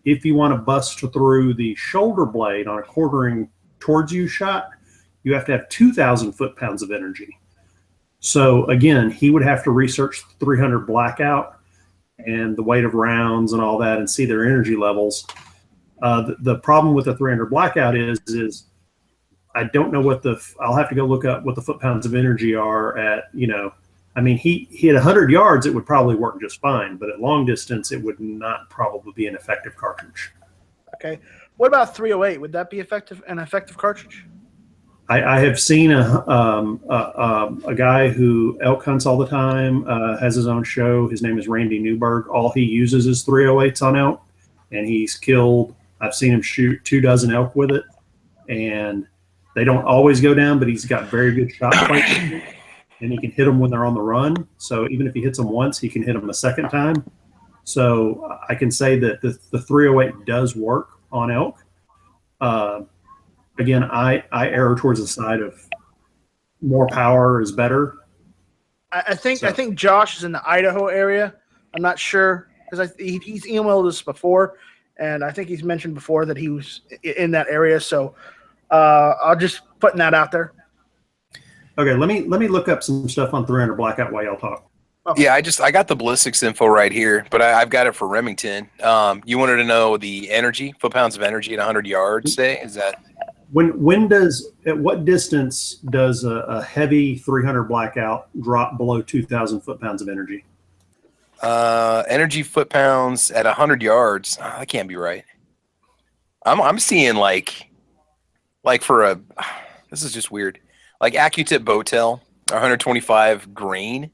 If you want to bust through the shoulder blade on a quartering towards you shot, you have to have 2,000 foot-pounds of energy. So again, he would have to research 300 blackout and the weight of rounds and all that and see their energy levels. The problem with the 300 blackout is I don't know I'll have to go look up what the foot-pounds of energy are at, I mean, he at 100 yards, it would probably work just fine, but at long distance, it would not probably be an effective cartridge. Okay. What about 308? Would that be an effective cartridge? I have seen a guy who elk hunts all the time, has his own show. His name is Randy Newberg. All he uses is 308s on elk, and he's killed. I've seen him shoot 24 elk with it, and they don't always go down, but he's got very good shot placement, and he can hit them when they're on the run. So even if he hits them once, he can hit them a second time. So I can say that the 308 does work on elk. Again, I err towards the side of more power is better. I think Josh is in the Idaho area. I'm not sure because he's emailed us before, and I think he's mentioned before that he was in that area. So I'll just putting that out there. Okay, let me look up some stuff on 300 blackout while y'all talk. Okay. Yeah, I got the ballistics info right here, but I've got it for Remington. You wanted to know the energy, foot-pounds of energy at 100 yards, say? Is that... At what distance does a heavy 300 blackout drop below 2,000 foot-pounds of energy? Energy foot-pounds at 100 yards. That can't be right. I'm seeing like for a... This is just weird. Like AccuTip Botel, 125 grain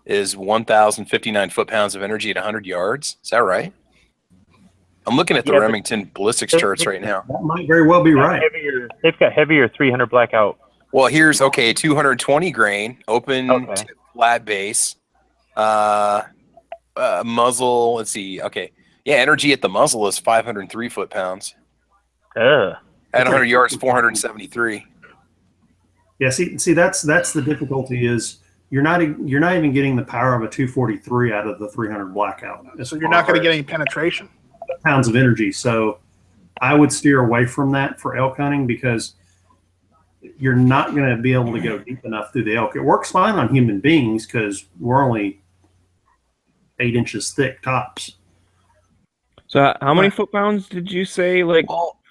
is 1,059 foot-pounds of energy at 100 yards. Is that right? I'm looking at the Remington ballistics charts right now. That might very well be right. They've got heavier 300 blackout. Well, here's 220 grain, open flat base, muzzle. Let's see. Okay, yeah, energy at the muzzle is 503 foot-pounds. At 100 yards, 473. Yeah, see, that's the difficulty is you're not even getting the power of a 243 out of the 300 blackout. So you're not going to get any penetration. Pounds of energy. So I would steer away from that for elk hunting because you're not going to be able to go deep enough through the elk. It works fine on human beings because we're only 8 inches thick tops. So how many foot-pounds did you say, like,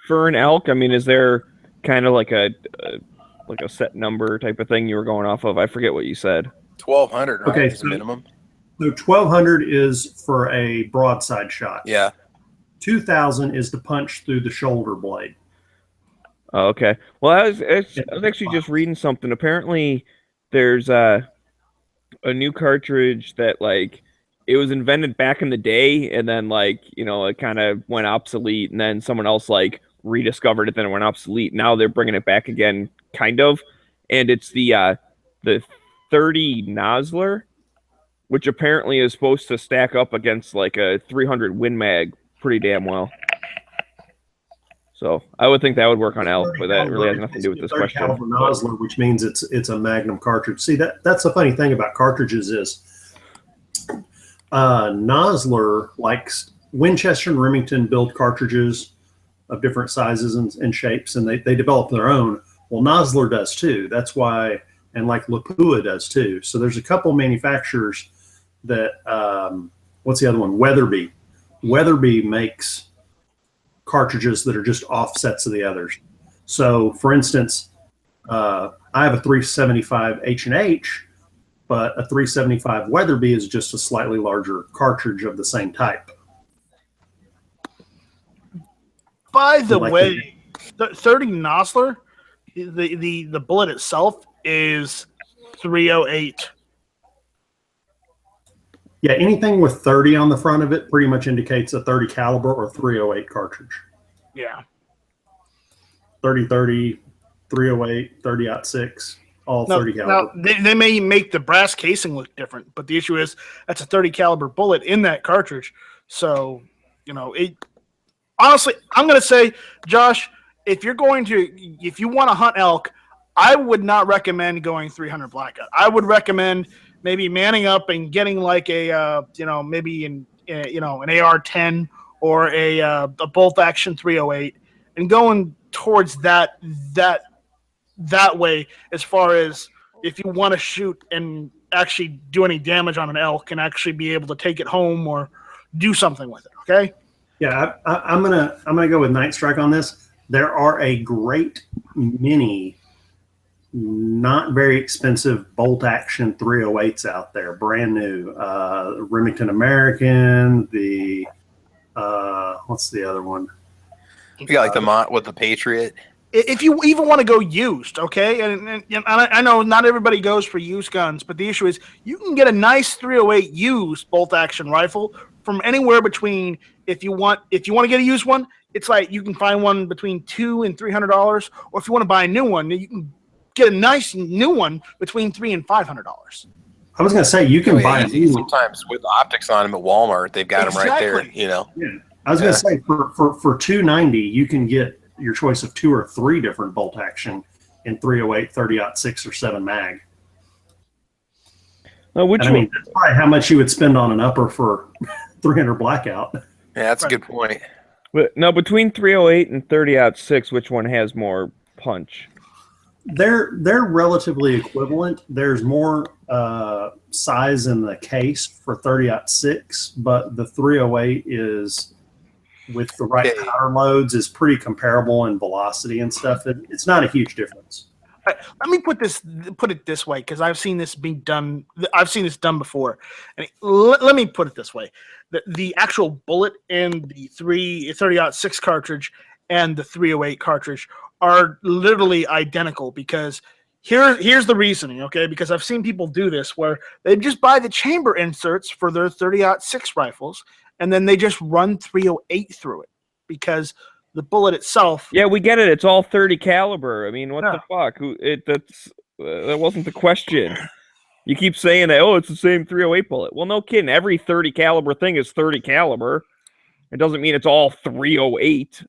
for an elk? I mean, is there kind of like a set number type of thing you were going off of? I forget what you said. 1,200, right? Okay, is the minimum. So 1,200 is for a broadside shot. Yeah. 2,000 is to punch through the shoulder blade. Oh, okay. Well, I was actually just reading something. Apparently, there's a new cartridge that, like, it was invented back in the day, and then, like, you know, it kind of went obsolete, and then someone else, like, rediscovered it, then it went obsolete. Now they're bringing it back again, kind of, and it's the 30 Nosler, which apparently is supposed to stack up against, like, a 300 Win Mag pretty damn well. So I would think that would work on elk, but that really has nothing to do with this question. Caliber Nosler, which means it's a Magnum cartridge. See, that's the funny thing about cartridges is Nosler, like Winchester and Remington, build cartridges of different sizes and shapes, and they develop their own. Well, Nosler does too. That's why, and like Lapua does too. So there's a couple manufacturers that what's the other one? Weatherby. Weatherby makes cartridges that are just offsets of the others. So, for instance, I have a 375 H&H, but a 375 Weatherby is just a slightly larger cartridge of the same type. By the way, the 30 Nosler, the bullet itself is 308. Yeah, anything with 30 on the front of it pretty much indicates a 30 caliber or 308 cartridge. Yeah. 30-30, 308, 30-06, all 30 caliber. Now, they may make the brass casing look different, but the issue is that's a 30 caliber bullet in that cartridge. So, you know, honestly, I'm going to say, Josh, if you want to hunt elk, I would not recommend going 300 blackout. I would recommend maybe manning up and getting like a, maybe an AR-10 or a bolt action 308 and going towards that way as far as if you want to shoot and actually do any damage on an elk and actually be able to take it home or do something with it. Okay. Yeah. I'm going to go with Night Strike on this. There are a great many not very expensive bolt action 308s out there, brand new. Remington American, the what's the other one? We got like the Mont with the Patriot. If you even want to go used, okay, and I know not everybody goes for used guns, but the issue is you can get a nice 308 used bolt action rifle from anywhere between, if you want to get a used one, it's like you can find one between $200 and $300, or if you want to buy a new one, you can get a nice new one between $300 and $500. I was going to say you can buy a new one. Sometimes with optics on them at Walmart, they've got them right there. You know. Yeah. I was going to say for $290, you can get your choice of 2 or 3 different bolt action in 308, 30-06, or 7 mag. Which I mean, that's probably how much you would spend on an upper for 300 blackout. Yeah, that's a good point. But no, between 308 and 30-06, which one has more punch? They're relatively equivalent. There's more size in the case for 30-06, but the 308 is, with the right powder loads, is pretty comparable in velocity and stuff. It's not a huge difference. Let me put it this way, because I've seen this being done. I've seen this done before. And let me put it this way: the actual bullet in the 30-06 cartridge and the 308 cartridge are literally identical. Because here's the reasoning, okay? Because I've seen people do this where they just buy the chamber inserts for their 30-06 rifles, and then they just run 308 through it because the bullet itself. Yeah, we get it. It's all 30 caliber. I mean, what the fuck? That wasn't the question. You keep saying that, it's the same 308 bullet. Well, no kidding. Every 30 caliber thing is 30 caliber. It doesn't mean it's all 308.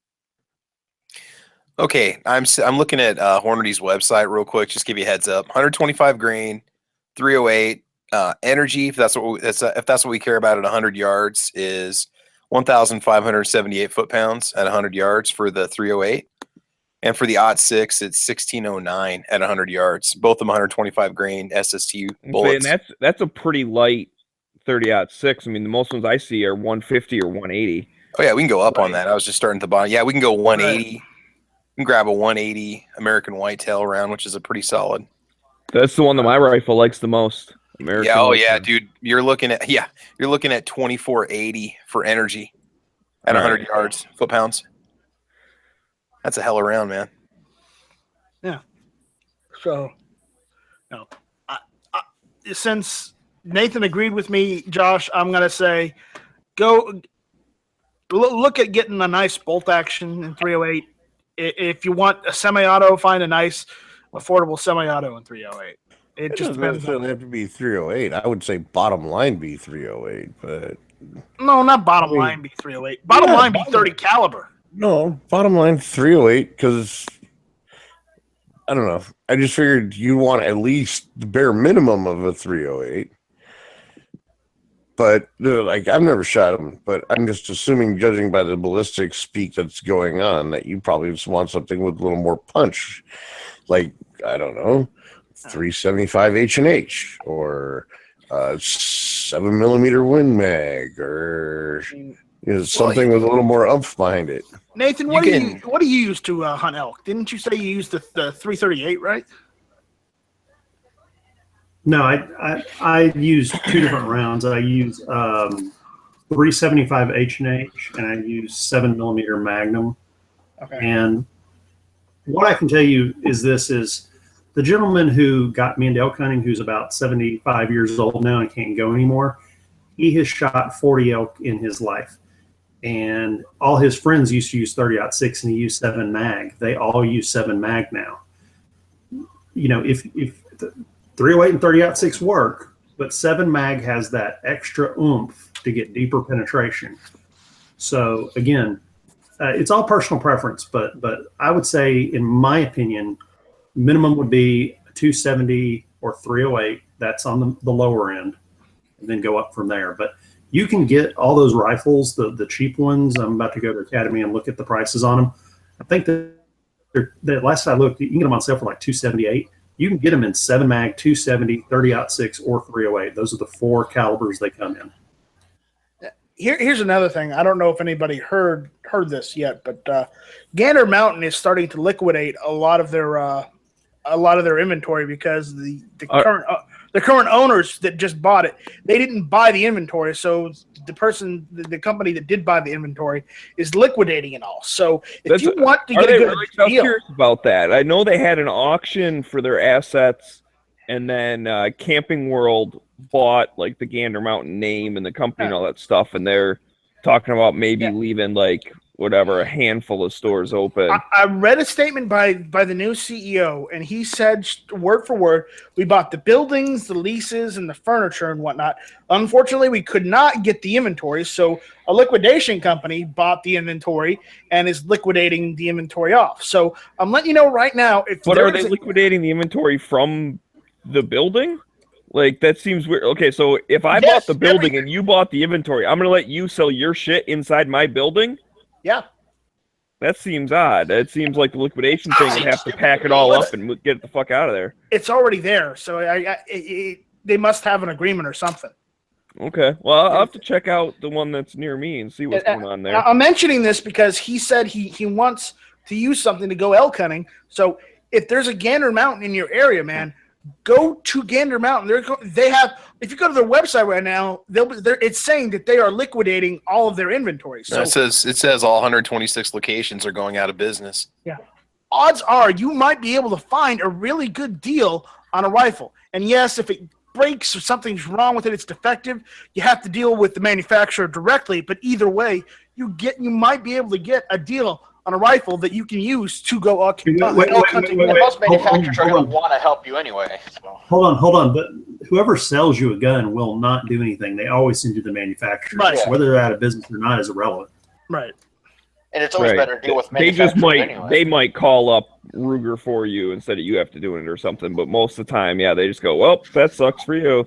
Okay, I'm looking at Hornady's website real quick. Just give you a heads up. 125 grain, 308 energy. If that's what we care about at 100 yards, is 1,578 foot-pounds at 100 yards for the 308. And for the .6, it's 1,609 at 100 yards. Both of them 125 grain SST bullets. And that's a pretty light 30-06. I mean, the most ones I see are 150 or 180. Oh, yeah, we can go up on that. I was just starting at the bottom. Yeah, we can go 180. You can grab a 180 American Whitetail round, which is a pretty solid. That's the one that my rifle likes the most. American yeah, dude. You're looking at 2480 for energy at 100 yards, foot-pounds. That's a hell of a round, man. Yeah. So, since Nathan agreed with me, Josh, I'm gonna say, go look at getting a nice bolt action in 308. If you want a semi-auto, find a nice, affordable semi-auto in 308. It just doesn't necessarily have to be 308. I would say bottom line be 308, but no, not bottom line be 308. Bottom line be 30 caliber. No, bottom line 308, because I don't know. I just figured you want at least the bare minimum of a 308. But I've never shot them, but I'm just assuming, judging by the ballistic speak that's going on, that you probably just want something with a little more punch, like, I don't know, 375 H&H or 7mm Win Mag, or something with a little more oomph behind it. Nathan, what do you use to hunt elk? Didn't you say you used the 338, right? No, I use 2 different rounds. I use 375 H&H, and I use 7mm Magnum. Okay. And what I can tell you is the gentleman who got me into elk hunting, who's about 75 years old now and can't go anymore, he has shot 40 elk in his life. And all his friends used to use 30-06, and he used 7 mag. They all use 7 mag now. If the 308 and 30-06 work, but 7 mag has that extra oomph to get deeper penetration. So again, it's all personal preference, but I would say, in my opinion, minimum would be a 270 or 308. That's on the lower end, and then go up from there. But you can get all those rifles, the cheap ones. I'm about to go to Academy and look at the prices on them. I think that last I looked, you can get them on sale for like $278. You can get them in 7 mag, 270, 30-06, or 308. Those are the 4 calibers they come in. Here's another thing. I don't know if anybody heard this yet, but Gander Mountain is starting to liquidate a lot of their a lot of their inventory because the current owners that just bought it, they didn't buy the inventory, so the company that did buy the inventory is liquidating it all. So if you want to get a good deal, I'm curious about that. I know they had an auction for their assets, and then Camping World bought like the Gander Mountain name and the company and all that stuff, and they're talking about maybe leaving like whatever, a handful of stores open. I read a statement by the new CEO, and he said word for word, we bought the buildings, the leases, and the furniture and whatnot. Unfortunately, we could not get the inventory, so a liquidation company bought the inventory and is liquidating the inventory off. So I'm letting you know right now. But are they liquidating the inventory from the building? Like, that seems weird. Okay, so if I bought the building and you bought the inventory, I'm going to let you sell your shit inside my building? Yeah. That seems odd. It seems like the liquidation thing would have to pack it all up and get the fuck out of there. It's already there, so they must have an agreement or something. Okay. Well, I'll have to check out the one that's near me and see what's going on there. I'm mentioning this because he said he wants to use something to go elk hunting. So if there's a Gander Mountain in your area, man, go to Gander Mountain. They have. If you go to their website right now, it's saying that they are liquidating all of their inventory. So it says all 126 locations are going out of business. Yeah. Odds are you might be able to find a really good deal on a rifle. And yes, if it breaks or something's wrong with it, it's defective, you have to deal with the manufacturer directly. But either way, you might be able to get a deal on a rifle that you can use to go elk hunting. Most manufacturers are going to want to help you anyway. So. Hold on. But whoever sells you a gun will not do anything. They always send you the manufacturer. Right. So whether they're out of business or not is irrelevant. Right. And it's always better to deal with manufacturers. They might call up Ruger for you instead of you have to do it or something. But most of the time, they just go, well, that sucks for you.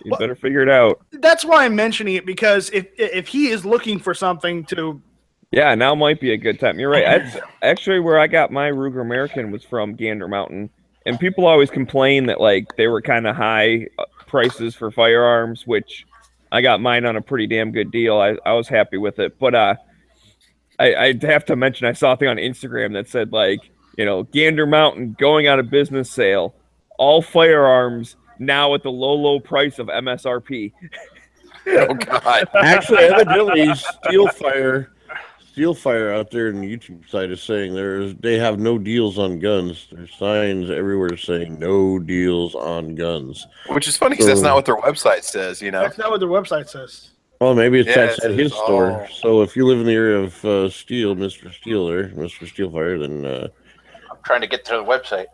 You better figure it out. That's why I'm mentioning it, because if he is looking for something to... Yeah, now might be a good time. You're right. That's actually where I got my Ruger American was from Gander Mountain. And people always complain that like they were kind of high prices for firearms, which I got mine on a pretty damn good deal. I was happy with it. But I have to mention I saw a thing on Instagram that said like, Gander Mountain going out of business sale. All firearms now at the low price of MSRP. Oh God. Actually, evidently Steel Fire out there in the YouTube site is saying they have no deals on guns. There's signs everywhere saying no deals on guns. Which is funny because that's not what their website says, That's not what their website says. Well, maybe it's at his store. So if you live in the area of Steel, Mr. Steel there, Mr. Steel Fire, then... I'm trying to get to the website.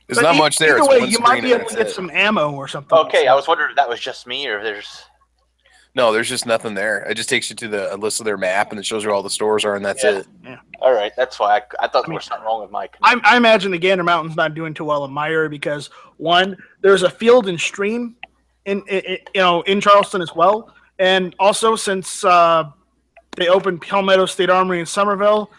There's not much there. Either way, you might be able to get some ammo or something. Okay, I was wondering if that was just me or if there's... No, there's just nothing there. It just takes you to a list of their map, and it shows where all the stores are, and that's it. Yeah. All right, that's why I thought there was something wrong with my connection. I imagine the Gander Mountain's not doing too well in my area because, one, there's a field and stream in Charleston as well. And also, since they opened Palmetto State Armory in Somerville,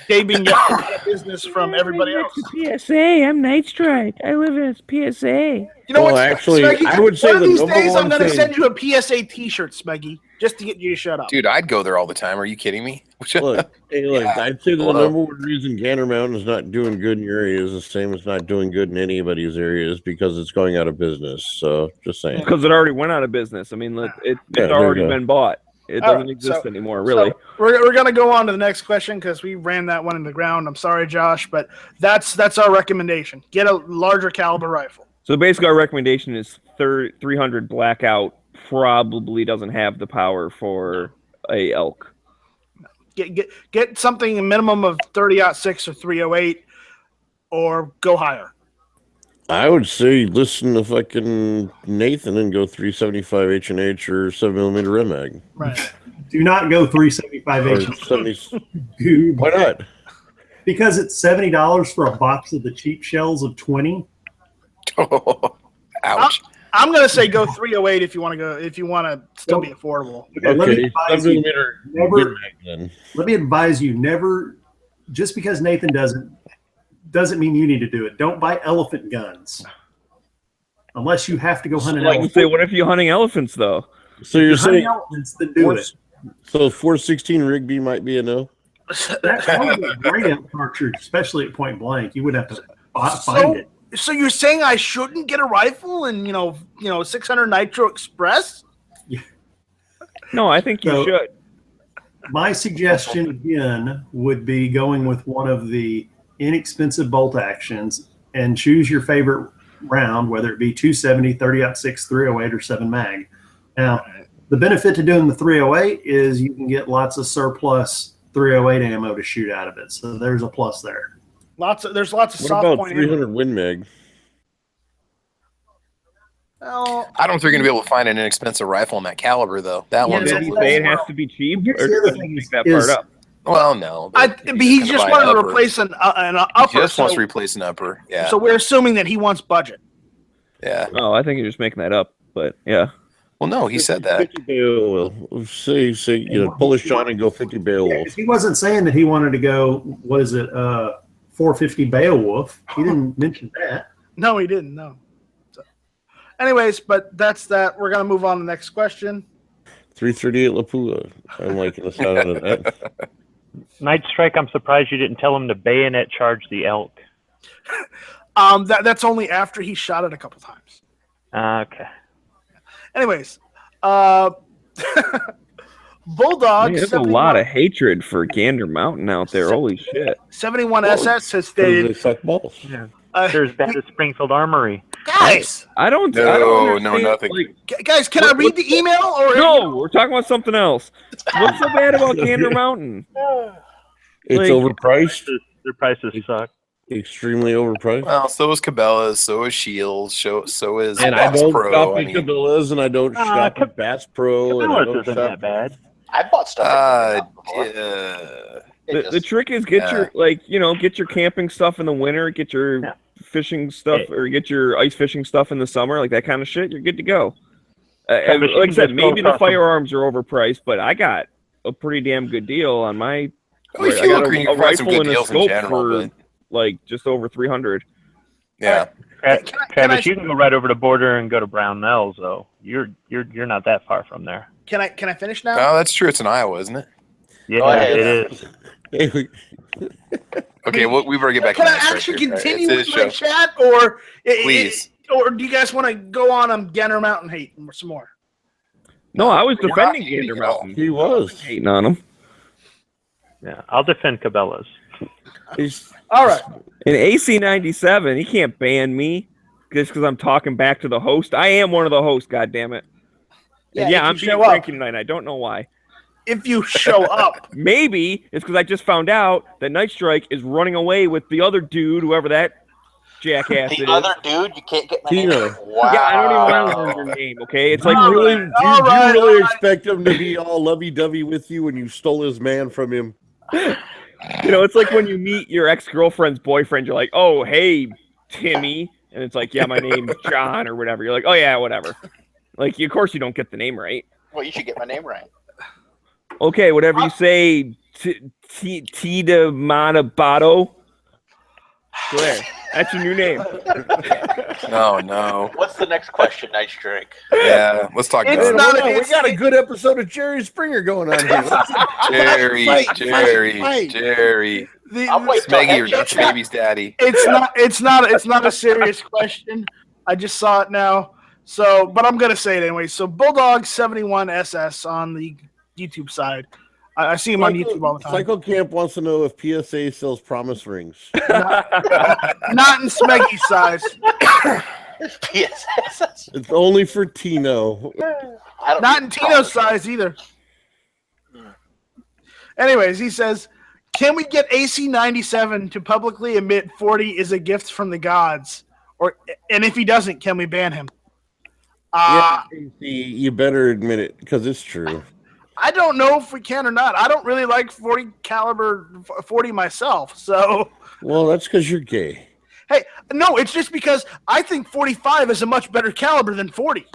they've been getting a lot of business from everybody else. PSA, I'm Night Strike. I live in a PSA. You know what, actually, Smeggy? I would say one of these days I'm going to thing... send you a PSA T-shirt, Smeggy, just to get you to shut up. Dude, I'd go there all the time. Are you kidding me? Look, I'd say the number one reason Gander Mountain is not doing good in your area is the same as not doing good in anybody's area is because it's going out of business. So, just saying. Because it already went out of business. I mean, it's already been bought. It doesn't exist anymore, really. So we're going to go on to the next question because we ran that one in the ground. I'm sorry, Josh, but that's our recommendation. Get a larger caliber rifle. So basically our recommendation is 300 Blackout probably doesn't have the power for a elk. Get something a minimum of 30-06 or 308 or go higher. I would say listen to fucking Nathan and go 375 H&H or 7mm Red Mag. Right. Do not go 375 H&H. Dude, why not? Because it's $70 for a box of the cheap shells of 20. Oh, ouch. I'm going to say go 308 if you want to still be affordable. Okay, let me advise you, never, just because Nathan doesn't mean you need to do it. Don't buy elephant guns unless you have to go hunting elephants. Say, what if you're hunting elephants, though? So you're saying elephants, then do it. So 416 Rigby might be a no? That's probably a great elk cartridge, especially at point blank. You would have to find it. So you're saying I shouldn't get a rifle and 600 Nitro Express? No, I think you should. My suggestion again would be going with one of the inexpensive bolt actions and choose your favorite round, whether it be 270, 30-06, 308, or 7 mag. Now, the benefit to doing the 308 is you can get lots of surplus 308 ammo to shoot out of it. So there's a plus there. There's lots of What soft about point 300 Win Mag? Oh, I don't think you're gonna be able to find an inexpensive rifle in that caliber, though. That Yeah, one's a maybe little. say it has to be cheap, or Here's the other just thing make that is- part up. Well, no. he just wanted to replace an upper. He just wants to replace an upper. Yeah. So we're assuming that he wants budget. Yeah. Oh, I think you're just making that up, but yeah. Well, no, he said that. 50 Beowulf. Say, pull a shot and go 50 Beowulf. He wasn't saying that he wanted to go, 450 Beowulf. He didn't mention that. No, he didn't. No. So, anyways, but that's that. We're gonna move on to the next question. 338 Lapula. I'm liking the sound of that. Night Strike, I'm surprised you didn't tell him to bayonet charge the elk. That's only after he shot it a couple times. Okay. Anyways, Bulldog. There's a lot of hatred for Gander Mountain out there. Holy shit. 71 SS has stated. They suck balls. Yeah. They're as bad as Springfield Armory. Guys, I don't nothing. Like, guys, can I read the email? Or no, we're talking about something else. What's so bad about Gander Mountain? It's Like, overpriced. Their prices suck. Extremely overpriced. Well, so is Cabela's, so is Shields, so is And I Bass don't Pro. shop at Cabela's, and I don't shop at Bass Pro, and I Cabela's don't isn't shop. that bad. I bought stuff. The trick is get your camping stuff in the winter, get your fishing stuff, or get your ice fishing stuff in the summer, like that kind of shit. You're good to go. Like I said, maybe the firearms are overpriced, but I got a pretty damn good deal on my. Well, if I you got agree, a you can find some rifle good and a deals in scope general, for but- like just over 300. Yeah. Travis, you can go right over the border and go to Brownells, though. You're not that far from there. Can I finish now? Oh, that's true. It's in Iowa, isn't it? Yeah, it is. Okay, well, we better get back. Can to I that actually right continue here. with It's my his show. chat, or Please. or do you guys want to go on Gander Mountain hate some more? No, I was We're not defending hating Gander at all. Mountain. He was. Hating on him. Yeah, I'll defend Cabela's. All right. In AC 97, he can't ban me just because I'm talking back to the host. I am one of the hosts, goddammit. Yeah, Yeah, if I'm you being show up. cranky tonight. I don't know why. If you show up, Maybe it's because I just found out that Night Strike is running away with the other dude, whoever that jackass The it other is. dude, you can't get my Tino. name. Wow. Yeah, I don't even want to learn your name, okay? It's like All Really, right, do all right, you really all right. expect him to be all lovey-dovey with you when you stole his man from him? it's like when you meet your ex-girlfriend's boyfriend, you're like, oh, hey, Timmy. And it's like, yeah, my name's John or whatever. You're like, oh, yeah, whatever. Like, of course you don't get the name right. Well, you should get my name right. Okay, whatever you say, Tita Matabato. There. That's your new name. No. What's the next question, Nice Drink? Yeah, let's talk It's about not it. a- We got a good episode of Jerry Springer going on here. Jerry. Fight. Jerry. I'm waiting till Smeggy, or Heavy Dutch chat. Baby's daddy. it's not a serious question. I just saw it now. So, but I'm gonna say it anyway. So, Bulldog 71 SS on the YouTube side. I see him on YouTube all the time. Psycho Camp wants to know if PSA sells promise rings. Not in Smeggy size. PSS. It's only for Tino. I don't Not need in to Tino's call it. size either. Anyways, he says, "Can we get AC 97 to publicly admit 40 is a gift from the gods? And if he doesn't, can we ban him?" Yeah, you better admit it because it's true. I don't know if we can or not. I don't really like 40 caliber 40 myself. So, Well, that's because you're gay. hey, no, it's just because I think 45 is a much better caliber than 40.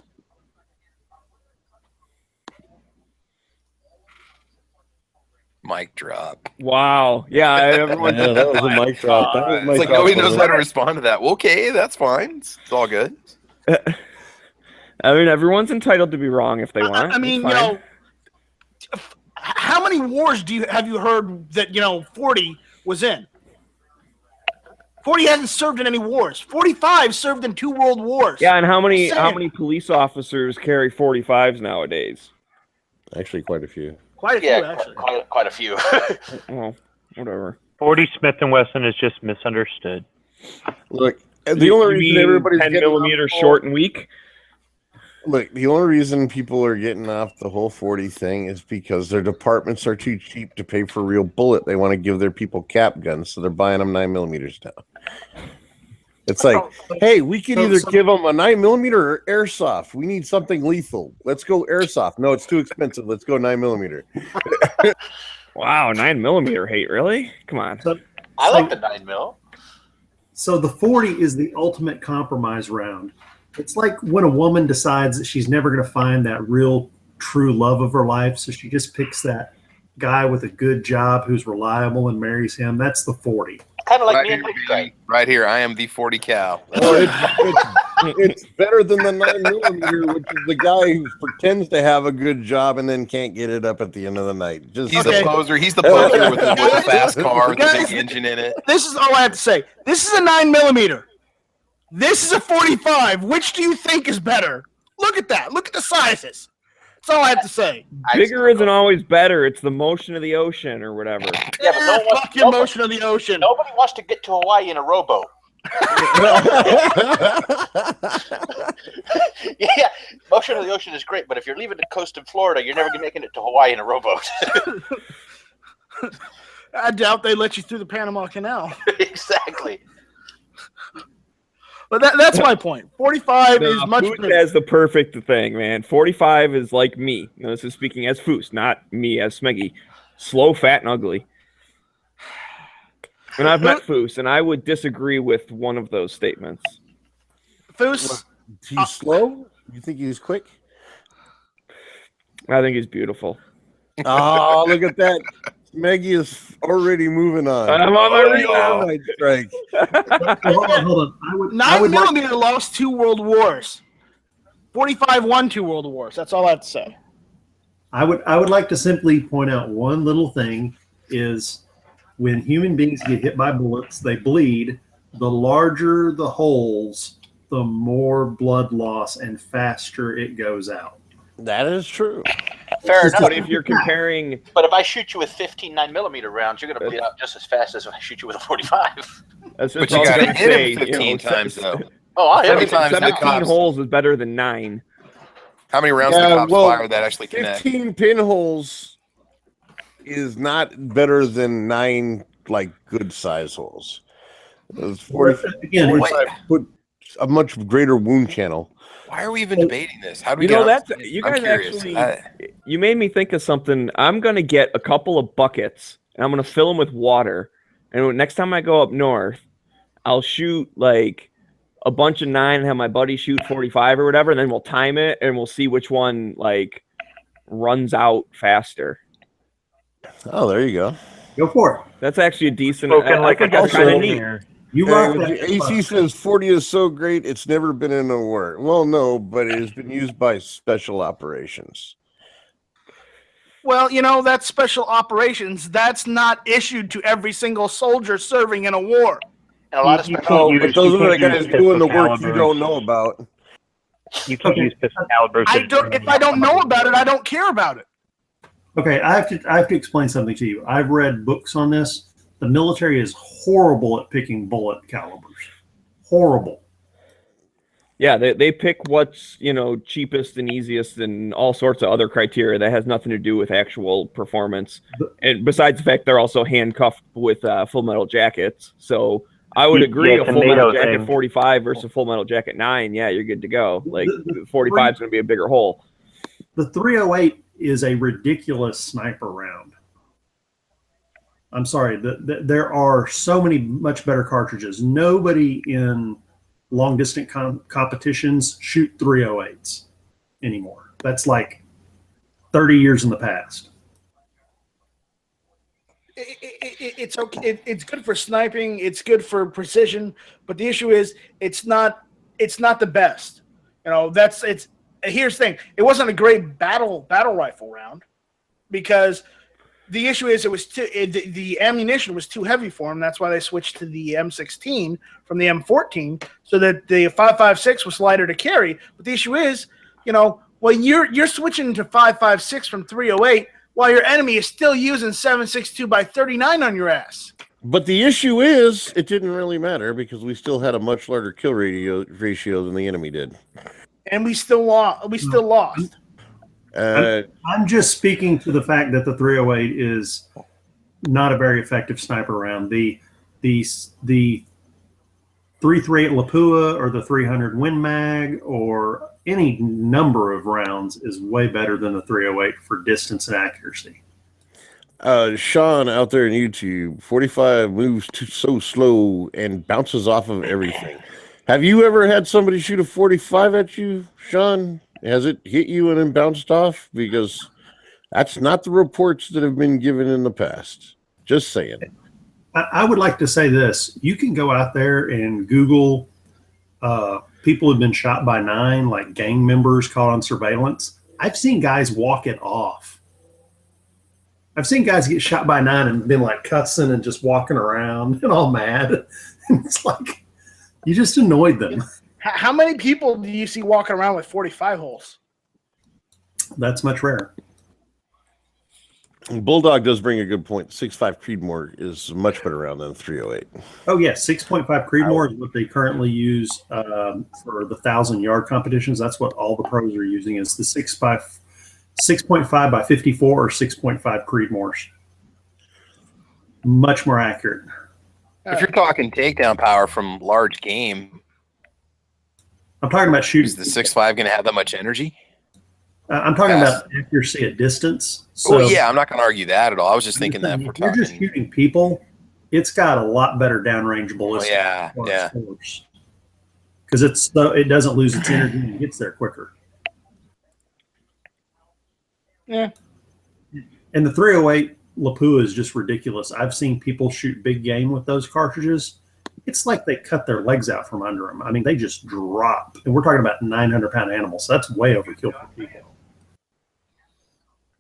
Mic drop. Wow. Yeah, everyone. Yeah, that was a mic drop. That was It's mic like drop. nobody knows how to respond to that. Well, okay, that's fine. It's all good. I mean, everyone's entitled to be wrong if they want. I mean, It's fine. how many wars have you heard that 40 was in? 40 hasn't served in any wars. 45 served in 2 world wars. Yeah, and how many police officers carry 45s nowadays? Actually, quite a few. Quite a few, actually. Quite a few. Well, whatever. 40 Smith & Wesson is just misunderstood. Look, the only reason everybody's 10 getting millimeter short and weak. Look, the only reason people are getting off the whole 40 thing is because their departments are too cheap to pay for a real bullet. They want to give their people cap guns, so they're buying them 9mm now. It's like, hey, we could either give them a 9mm or airsoft. We need something lethal. Let's go airsoft. No, it's too expensive. Let's go 9mm. Wow, 9mm hate, really? Come on. I like the 9mm. So the 40 is the ultimate compromise round. It's like when a woman decides that she's never going to find that real true love of her life, so she just picks that guy with a good job who's reliable and marries him. That's the 40. Kind of like Right me and here, Mike. baby. Right here, I am the 40 cal. It's better than the 9mm, which is the guy who pretends to have a good job and then can't get it up at the end of the night. Just He's the poser. He's the poser with the fast car with the big engine in it. This is all I have to say. This is a 9mm. This is a 45. Which do you think is better? Look at that. Look at the sizes. That's all I have to say. Bigger isn't always better. It's the motion of the ocean or whatever. Yeah, but no one, Fuck your motion of the ocean. nobody wants to get to Hawaii in a rowboat. Yeah, motion of the ocean is great, but if you're leaving the coast of Florida, you're never making it to Hawaii in a rowboat. I doubt they let you through the Panama Canal. Exactly. But that's my point. 45 is much Foos better. has the perfect thing, man. 45 is like me. Now, this is speaking as Foos, not me as Smeggy. Slow, fat, and ugly. And I've met Foos, and I would disagree with one of those statements. Foos? He's slow? You think he's quick? I think he's beautiful. Oh, look at that. Maggie is already moving on. I'm on my rebound. Strike. Hold on. I would 9mm lost 2 world wars. 45 won 2 world wars. That's all I have to say. I would like to simply point out one little thing is when human beings get hit by bullets, they bleed. The larger the holes, the more blood loss and faster it goes out. That is true. Fair enough. But if you're comparing, But if I shoot you with 15 9mm rounds, you're going to bleed out just as fast as if I shoot you with a 45. that's But just you all got I'm to gonna hit say, him 15 times, though. Oh, I hit him. 17 holes is better than 9. How many rounds do the cops fire that actually connect? 15 pinholes is not better than 9 like good size holes. It's 45 put a much greater wound channel. Why are we even debating this? How do we You know, get that's on- you I'm guys curious. actually. You made me think of something. I'm gonna get a couple of buckets and I'm gonna fill them with water. And next time I go up north, I'll shoot like a bunch of 9 and have my buddy shoot 45 or whatever, and then we'll time it and we'll see which one like runs out faster. Oh, there you go. Go for it. That's actually a decent. Spoken like a think that's true kind of neat. engineer. You rock And that. AC says 40 is so great, it's never been in a war. Well, no, but it has been used by special operations. Well, you know, that's special operations. That's not issued to every single soldier serving in a war. And a lot of You special can't But use- those you are the can't guys use doing the pistol work you calibers. don't know about. You can use pistol calibers. If I don't know about it, I don't care about it. Okay, I have to explain something to you. I've read books on this. The military is horrible at picking bullet calibers. Horrible. Yeah, they pick what's, cheapest and easiest and all sorts of other criteria that has nothing to do with actual performance. And besides the fact they're also handcuffed with Full Metal Jackets. So I would agree Yeah, a Full Metal tomato Jacket thing. 45 versus Full Metal Jacket 9, yeah, you're good to go. Like 45 is going to be a bigger hole. The 308 is a ridiculous sniper round. I'm sorry, there are so many much better cartridges. Nobody in long distance competitions shoot 308s anymore. That's like 30 years in the past. It's okay. It's good for sniping. It's good for precision. But the issue is, it's not the best. Here's the thing. It wasn't a great battle rifle round because the issue is the ammunition was too heavy for him. That's why they switched to the M16 from the M14, so that the 5.56 was lighter to carry. But the issue is, when you're switching to 5.56 from 308, while your enemy is still using 7.62 by 39 on your ass. But the issue is, it didn't really matter because we still had a much larger kill ratio than the enemy did, and we still lost. I'm just speaking to the fact that the 308 is not a very effective sniper round. The 338 Lapua or the 300 Win Mag or any number of rounds is way better than the 308 for distance and accuracy. Sean out there in YouTube, 45 moves so slow and bounces off of everything. Have you ever had somebody shoot a 45 at you, Sean? Has it hit you and then bounced off? Because that's not the reports that have been given in the past. Just saying. I would like to say this. You can go out there and Google people who've been shot by 9, like gang members caught on surveillance. I've seen guys walk it off. I've seen guys get shot by 9 and been like cussing and just walking around and all mad. It's like you just annoyed them. How many people do you see walking around with 45 holes? That's much rarer. Bulldog does bring a good point. 6.5 Creedmoor is a much better round than 308. Oh, yeah. 6.5 Creedmoor is what they currently use for the 1,000-yard competitions. That's what all the pros are using is the 6.5 by 54 or 6.5 Creedmoors. Much more accurate. If you're talking takedown power from large game, I'm talking about shooting. Is the 6.5 going to have that much energy? I'm talking about accuracy at distance. So yeah, I'm not going to argue that at all. I was just thinking that if you're just shooting people, it's got a lot better downrange ballistic. Yeah. Because it doesn't lose its energy and it gets there quicker. Yeah. And the 308 Lapua is just ridiculous. I've seen people shoot big game with those cartridges. It's like they cut their legs out from under them. I mean, they just drop. And we're talking about 900-pound animals. So that's way overkill for people.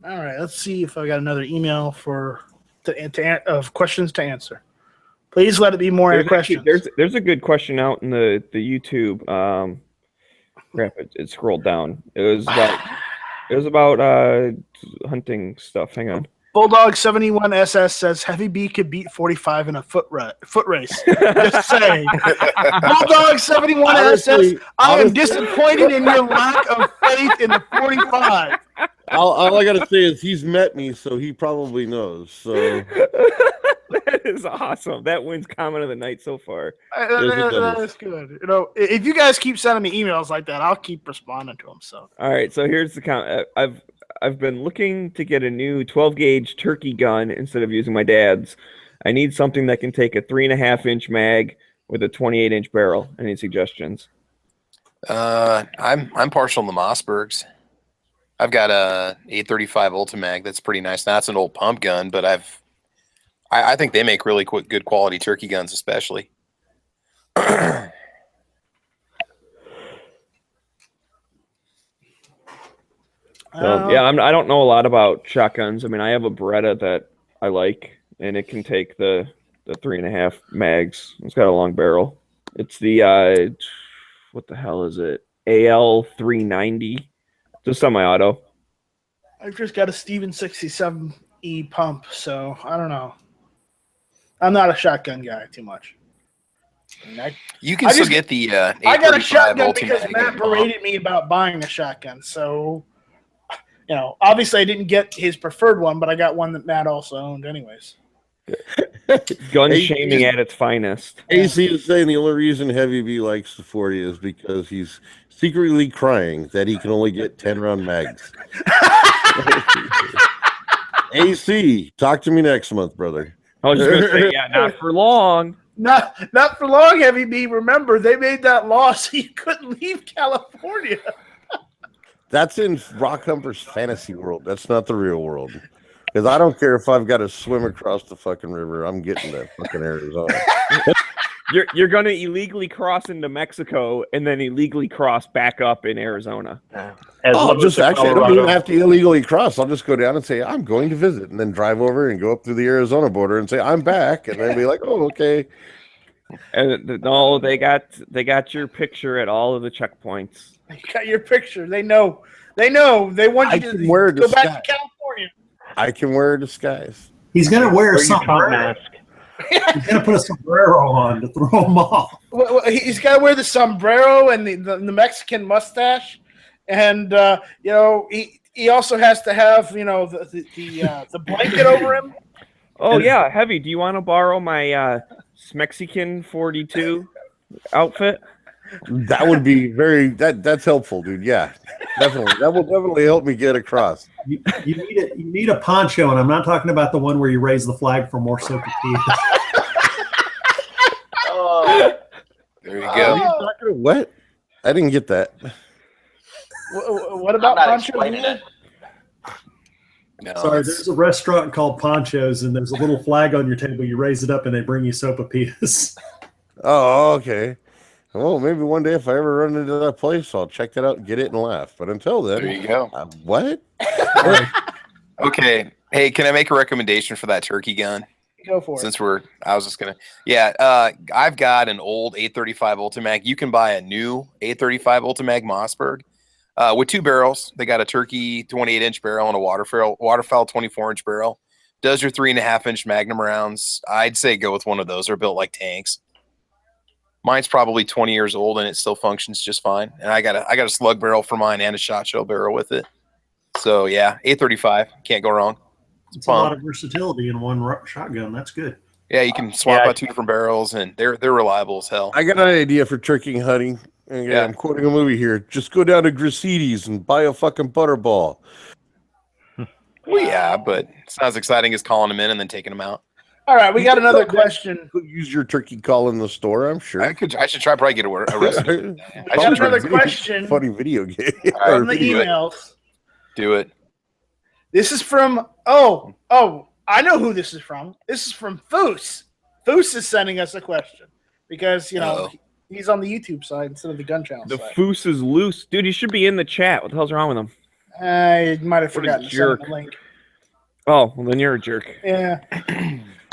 All right, let's see if I got another email of questions to answer. Please let it be more questions. There's a good question out in the YouTube. Crap, it scrolled down. It was about hunting stuff. Hang on. Bulldog 71 SS says Heavy B could beat 45 in a foot race. Just saying. Bulldog 71 SS, I am disappointed in your lack of faith in the 45. All I gotta say is he's met me, so he probably knows. So that is awesome. That wins comment of the night so far. That is good. If you guys keep sending me emails like that, I'll keep responding to them. So all right. So here's the count. I've been looking to get a new 12-gauge turkey gun instead of using my dad's. I need something that can take a 3.5-inch mag with a 28-inch barrel. Any suggestions? I'm partial to the Mossbergs. I've got a 835 Ultimag that's pretty nice. Now that's an old pump gun, but I think they make really good quality turkey guns, especially. Yeah, I don't know a lot about shotguns. I mean, I have a Beretta that I like, and it can take the 3.5 mags. It's got a long barrel. It's the what the hell is it? AL 390. Just semi-auto. I've just got a Steven 67E pump, so I don't know. I'm not a shotgun guy too much. You can still get the I got a shotgun because Ultimate Matt berated me about buying a shotgun. So, obviously I didn't get his preferred one, but I got one that Matt also owned anyways. Gun shaming at its finest. AC is saying the only reason Heavy B likes the 40 is because he's secretly crying that he can only get 10-round mags. AC, talk to me next month, brother. I was just going to say, yeah, not for long. Not for long, Heavy B. Remember, they made that law so you couldn't leave California. That's in Rock Humper's fantasy world. That's not the real world. Because I don't care if I've got to swim across the fucking river. I'm getting to fucking Arizona. you're gonna illegally cross into Mexico and then illegally cross back up in Arizona. I don't even have to illegally cross. I'll just go down and say I'm going to visit, and then drive over and go up to the Arizona border and say I'm back, and then be like, oh, okay. And no, they got your picture at all of the checkpoints. They got your picture. They know. They want you to go back to California. I can wear a disguise. He's gonna wear a mask. He's gonna put a sombrero on to throw him off. Well, he's got to wear the sombrero and the Mexican mustache, and he also has to have the blanket over him. Oh yeah, Heavy. Do you want to borrow my Mexican 42 outfit? That would be that's helpful, dude. Yeah, definitely. That will definitely help me get across. You need a poncho, and I'm not talking about the one where you raise the flag for more soap and There you go. What? I didn't get that. What about poncho? No, sorry, there's a restaurant called Ponchos, and there's a little flag on your table. You raise it up, and they bring you sopapillas. Oh, okay. Well, maybe one day if I ever run into that place, I'll check that out and get it and laugh. But until then, there you go. What? Okay. Hey, can I make a recommendation for that turkey gun? Go for it. I've got an old 835 Ultimag. You can buy a new 835 Ultimag Mossberg with 2 barrels. They got a turkey 28-inch barrel and a waterfowl 24-inch barrel. Does your 3.5-inch Magnum rounds. I'd say go with one of those. They're built like tanks. Mine's probably 20 years old and it still functions just fine. And I got a slug barrel for mine and a shot shell barrel with it. So yeah, 835, can't go wrong. It's a lot of versatility in one shotgun. That's good. Yeah, you can swap out 2 different barrels, and they're reliable as hell. I got an idea for turkey hunting. Yeah, I'm quoting a movie here. Just go down to Graciti's and buy a fucking butterball. Well, yeah, but it's not as exciting as calling them in and then taking them out. All right, we got another question. Use your turkey call in the store, I'm sure. I should try probably get a recipe. I got another question. Funny video game. From the emails. Do it. This is from I know who this is from. This is from Foos. Foos is sending us a question because he's on the YouTube side instead of the gun channel the side. Foos is loose, dude. He should be in the chat. What the hell's wrong with him? I might have forgotten to send the link. Oh, well, then you're a jerk. Yeah.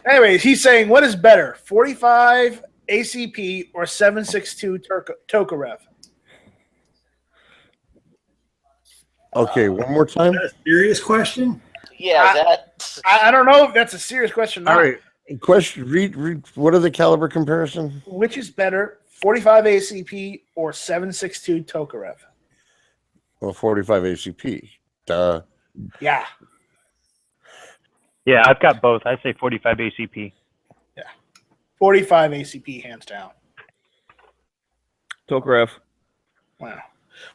Anyways, he's saying, what is better, 45 ACP or 7.62 Tokarev? Okay, one more time. Is that a serious question? Yeah, I don't know if that's a serious question. All right. Question. Read. What are the caliber comparison? Which is better, 45 ACP or 7.62 Tokarev? Well, 45 ACP. Duh. Yeah. Yeah, I've got both. I say 45 ACP. Yeah. 45 ACP, hands down. Tokarev. Wow.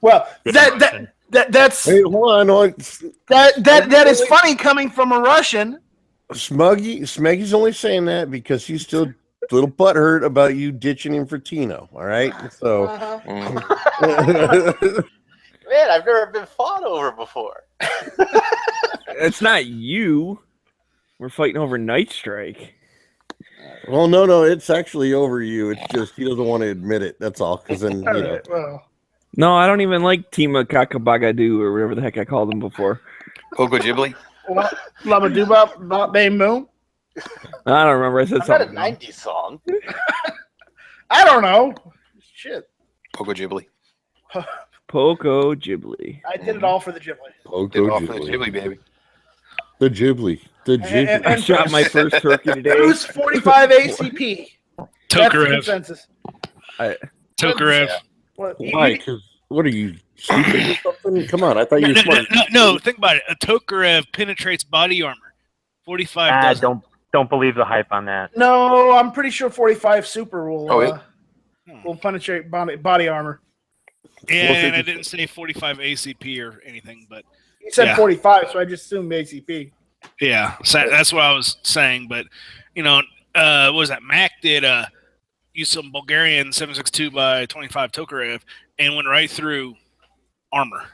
Well, that's Hey, hold on. that is funny coming from a Russian. Smeggy's only saying that because he's still a little butthurt about you ditching him for Tino. All right, so man, I've never been fought over before. It's not you. We're fighting over Night Strike. Well, no, it's actually over you. It's just he doesn't want to admit it. That's all. Because then No, I don't even like Tima Kakabagadu or whatever the heck I called him before. Coco Ghibli? Lama Dubop, Not Bay Moon? I don't remember. I said something. Not a 90s song. I don't know. Shit. Poco Ghibli. Poco Ghibli. I did it all for the Ghibli. Poco Ghibli. For the Ghibli, baby. The Ghibli. And I shot my first turkey today. Who's 45 ACP? Tokarev. Consensus. Tokarev. Why? Because what are you, stupid or something? Come on, I thought you were smart. No, think about it. A Tokarev penetrates body armor. 45 doesn't. Don't believe the hype on that. No, I'm pretty sure 45 Super will penetrate body armor. And I didn't say 45 ACP or anything, but he said 45, so I just assumed ACP. Yeah, so that's what I was saying. But what was that? Mac did use some Bulgarian 7.62 by 25 Tokarev and went right through armor.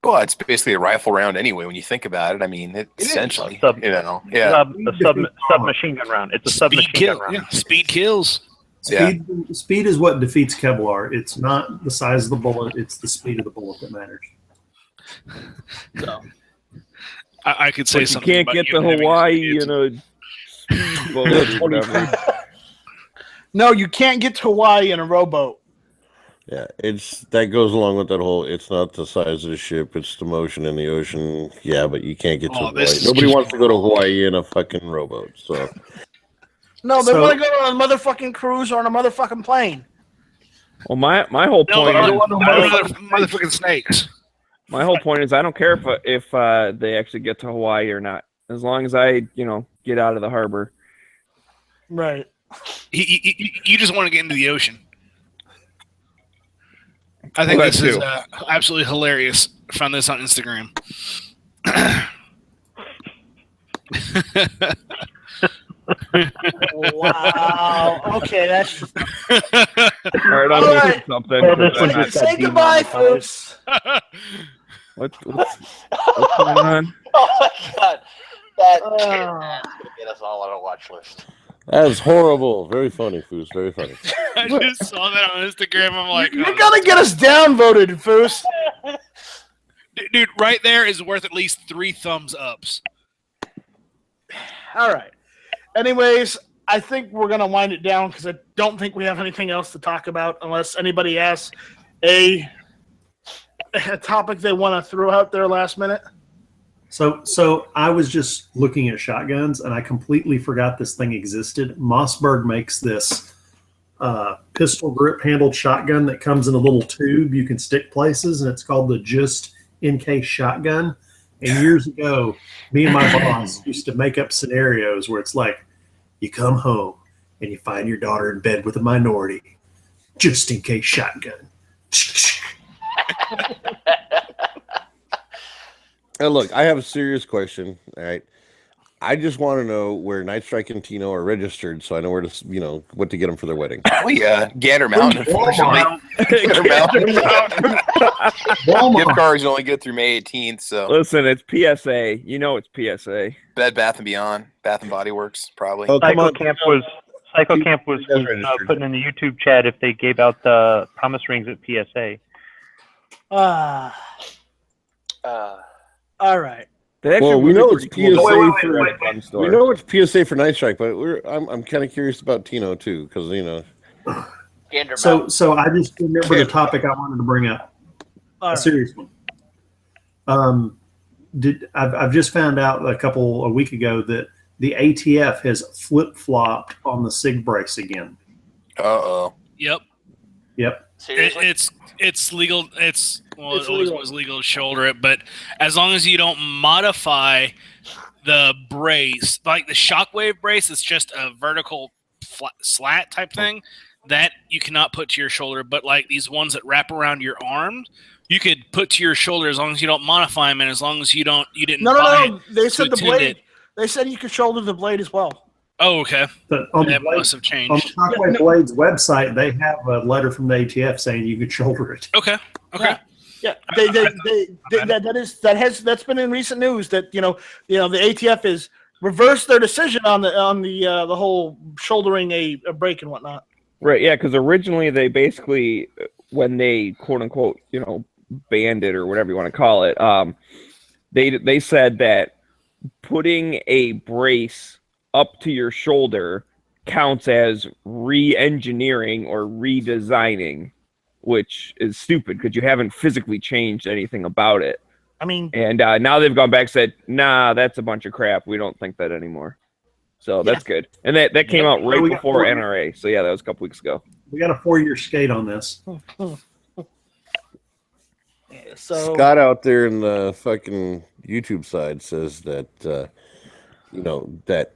Well, it's basically a rifle round anyway. When you think about it, I mean, it's essentially, submachine gun round. It's a submachine gun round. Speed kills. Speed is what defeats Kevlar. It's not the size of the bullet; it's the speed of the bullet that matters. So I could say But you something. can't about get you to having Hawaii speed. in a speedboat or whatever. no, you can't get to Hawaii in a rowboat. Yeah, that goes along with that whole. It's not the size of the ship; it's the motion in the ocean. Yeah, but you can't get to Hawaii. Nobody wants to go to Hawaii in a fucking rowboat. So No, they want to go on a motherfucking cruise or on a motherfucking plane. Well, my whole No, point is motherfucking snakes. my whole point is I don't care if they actually get to Hawaii or not, as long as I get out of the harbor. Right. You just want to get into the ocean. I think this is absolutely hilarious. I found this on Instagram. Wow. Okay, that's. All right, I'm missing something. Well, this one just got Say goodbye, demonetized. folks. What's going on? Oh my god, that's gonna get us all on a watch list. that's horrible. Very funny, Foos. Very funny. I just saw that on Instagram. I'm like, You're gonna get us downvoted, Foos. dude, right there is worth at least 3 thumbs ups. All right. Anyways, I think we're gonna wind it down because I don't think we have anything else to talk about unless anybody has a topic they want to throw out there last minute. So I was just looking at shotguns, and I completely forgot this thing existed. Mossberg makes this pistol grip handled shotgun that comes in a little tube you can stick places, and it's called the Just In Case shotgun. And years ago, me and my boss used to make up scenarios where it's like, you come home and you find your daughter in bed with a minority. Just in case shotgun. And look, I have a serious question. All right, I just want to know where Night Strike and Tino are registered, so I know where to, what to get them for their wedding. Gander Mountain, unfortunately. Gander Mountain. Gift cards you only get through May 18th. So Listen, it's PSA. You know it's PSA. Bed Bath and Beyond, Bath and Body Works, probably. Oh, come Psycho on. Camp was putting in the YouTube chat if they gave out the promise rings at PSA. All right. Well, we know it's PSA for we know it's PSA for Night Strike, but I'm kind of curious about Tino too, because So I just remember the topic I wanted to bring up. A serious one. I've just found out a week ago that the ATF has flip-flopped on the SIG brace again. Yep. Seriously? It's legal. It always was legal to shoulder it, but as long as you don't modify the brace, like the shockwave brace, it's just a vertical slat type thing that you cannot put to your shoulder. But like these ones that wrap around your arm, you could put to your shoulder as long as you don't modify them, and as long as you didn't. No. They said the blade. They said you could shoulder the blade as well. Oh, okay. That must have On changed. Shockwave Blade's website, they have a letter from the ATF saying you could shoulder it. Okay. Yeah. That's been in recent news that the ATF has reversed their decision on the whole shouldering a brake and whatnot. Right, yeah, because originally they basically, when they quote unquote, banned it or whatever you want to call it, they said that putting a brace up to your shoulder counts as re-engineering or redesigning, which is stupid because you haven't physically changed anything about it. I mean, and now they've gone back and said, nah, that's a bunch of crap. We don't think that anymore. So that's good. And that came out right before NRA. So yeah, that was a couple weeks ago. We got a 4-year skate on this. So Scott out there in the fucking YouTube side says that that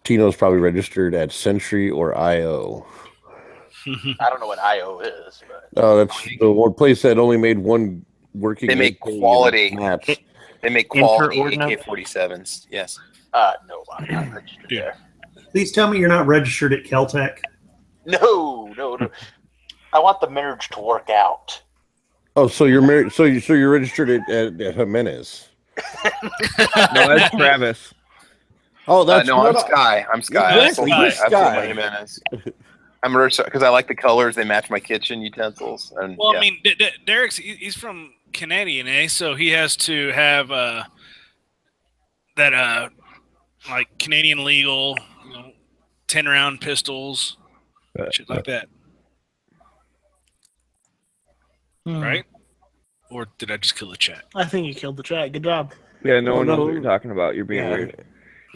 Tino's probably registered at Century or IO. I don't know what IO is, but that's the one place that only made one working. They make quality maps. They make quality AK-47s. Yes. No, I'm not registered there. Please tell me you're not registered at Keltec. No. I want the marriage to work out. Oh, so you're married? So you're registered at Jimenez? No, that's Travis. Oh, that's no. I'm Sky. I'm Sky. Exactly. I sold my Jimenez. I'm because I like the colors. They match my kitchen utensils. And, well, I mean, Derek's he's from Canadian, eh? So he has to have that like Canadian legal, 10-round pistols, shit like that. Right? Or did I just kill the chat? I think you killed the chat. Good job. Yeah, no one knows what you're talking about. You're being weird.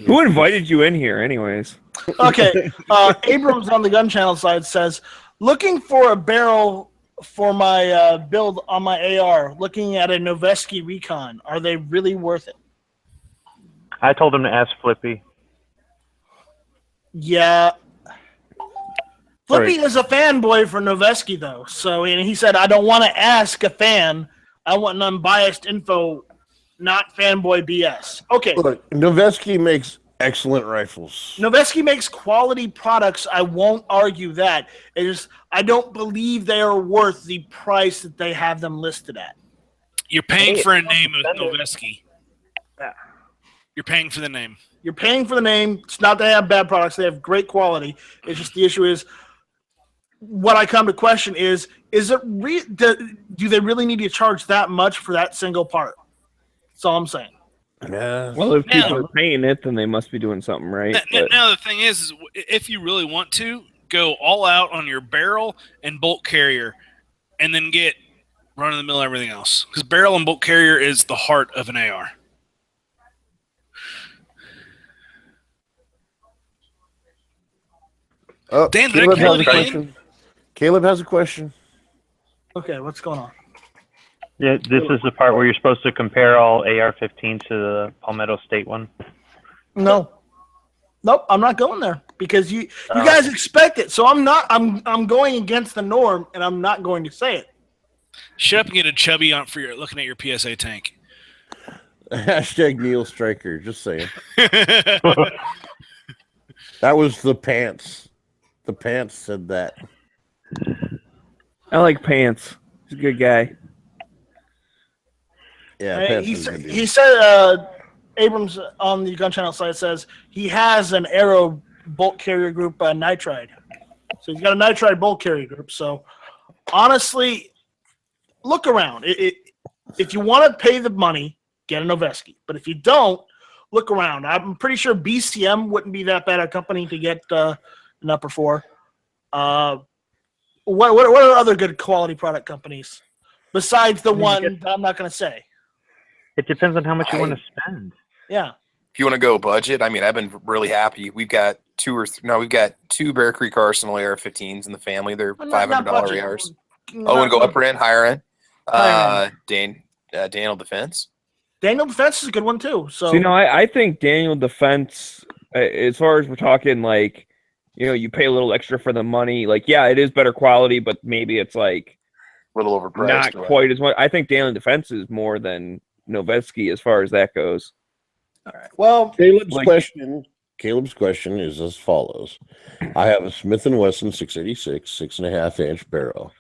Who invited you in here, anyways? Okay. Abrams on the gun channel side says, looking for a barrel for my build on my AR, looking at a Noveske Recon. Are they really worth it? I told him to ask Flippy. Yeah. Flippy is a fanboy for Noveske, though. So, and he said, I don't want to ask a fan. I want an unbiased info, not fanboy BS. Okay. Look, Noveske makes excellent rifles. Noveske makes quality products. I won't argue that. It is, I don't believe they are worth the price that they have them listed at. You're paying for a name of Noveske. Yeah. You're paying for the name. You're paying for the name. It's not that they have bad products. They have great quality. It's just the issue is, what I come to question is it do they really need to charge that much for that single part? That's all I'm saying. Yeah. Well, if people are paying it, then they must be doing something right. Now the thing is, if you really want to, go all out on your barrel and bolt carrier, and then get run-of-the-mill everything else. Because barrel and bolt carrier is the heart of an AR. Oh, Dan, Caleb has a question. Caleb has a question. Okay, what's going on? Yeah, this is the part where you're supposed to compare all AR-15 to the Palmetto State one. No. Nope, I'm not going there because you guys expect it. So I'm going against the norm, and I'm not going to say it. Shut up and get a chubby on for your looking at your PSA tank. Hashtag Neil Stryker. Just saying. That was the pants. The pants said that. I like Pants. He's a good guy. Yeah, he said Abrams on the gun channel site says he has an Aero bolt carrier group nitride. So he's got a nitride bolt carrier group. So honestly, look around. If you want to pay the money, get a Noveske. But if you don't, look around. I'm pretty sure BCM wouldn't be that bad a company to get an upper four. What are other good quality product companies besides the one that I'm not going to say? It depends on how much you want to spend. Yeah. If you want to go budget, I mean, I've been really happy. We've got we've got two Bear Creek Arsenal AR-15s in the family. They're $500 ARs. Oh, and go upper end, higher end. Daniel Defense. Daniel Defense is a good one too. So I think Daniel Defense, as far as we're talking, like, you pay a little extra for the money. Like, yeah, it is better quality, but maybe it's like a little overpriced. Not quite as much. I think Daniel Defense is more than Noveske as far as that goes. All right. Well, Caleb's question is as follows. I have a Smith & Wesson 686 6.5-inch barrel.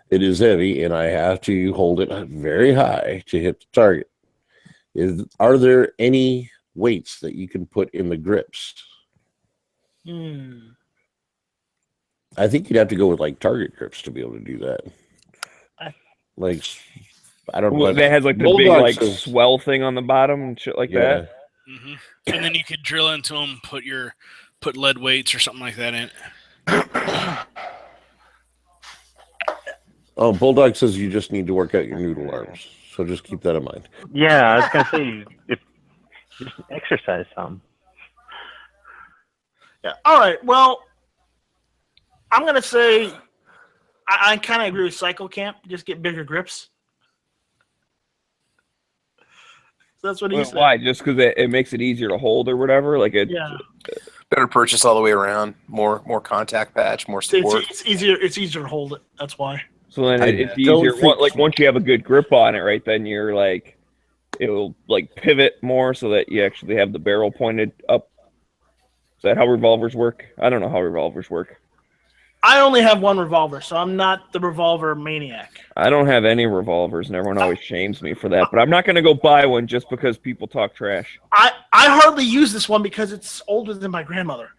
It is heavy, and I have to hold it very high to hit the target. Are there any weights that you can put in the grips? I think you'd have to go with like target grips to be able to do that. Like, I don't know. That has like the big like swell thing on the bottom and shit like that. Mm-hmm. And then you could drill into them, put lead weights or something like that in. Oh, Bulldog says you just need to work out your noodle arms. So just keep that in mind. Yeah, I was gonna say if just exercise some. Yeah. All right. Well, I'm gonna say I kind of agree with Cycle Camp. Just get bigger grips. So that's what he said. Why? Just because it makes it easier to hold or whatever? Like better purchase all the way around. More contact patch, more support. It's easier. It's easier to hold it. That's why. So then it's easier. Once you have a good grip on it, right? Then you're like, it'll like pivot more so that you actually have the barrel pointed up. Is that how revolvers work? I don't know how revolvers work. I only have one revolver, so I'm not the revolver maniac. I don't have any revolvers, and everyone always shames me for that. But I'm not going to go buy one just because people talk trash. I hardly use this one because it's older than my grandmother.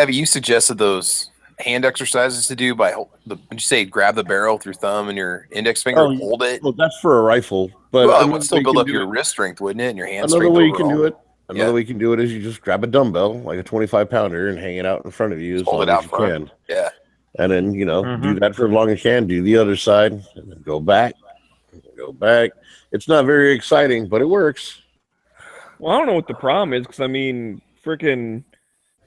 Have you suggested those hand exercises to do by would you say grab the barrel with your thumb and your index finger, hold it? Well, that's for a rifle, but well, it would still build up your wrist strength, wouldn't it? And your hand strength. Another way you overall. can do it. Another way you can do it is you just grab a dumbbell, like a 25-pounder, and hang it out in front of you as long as you can. Yeah. And then, do that for as long as you can. Do the other side, and then go back. Go back. It's not very exciting, but it works. Well, I don't know what the problem is, because, I mean, freaking,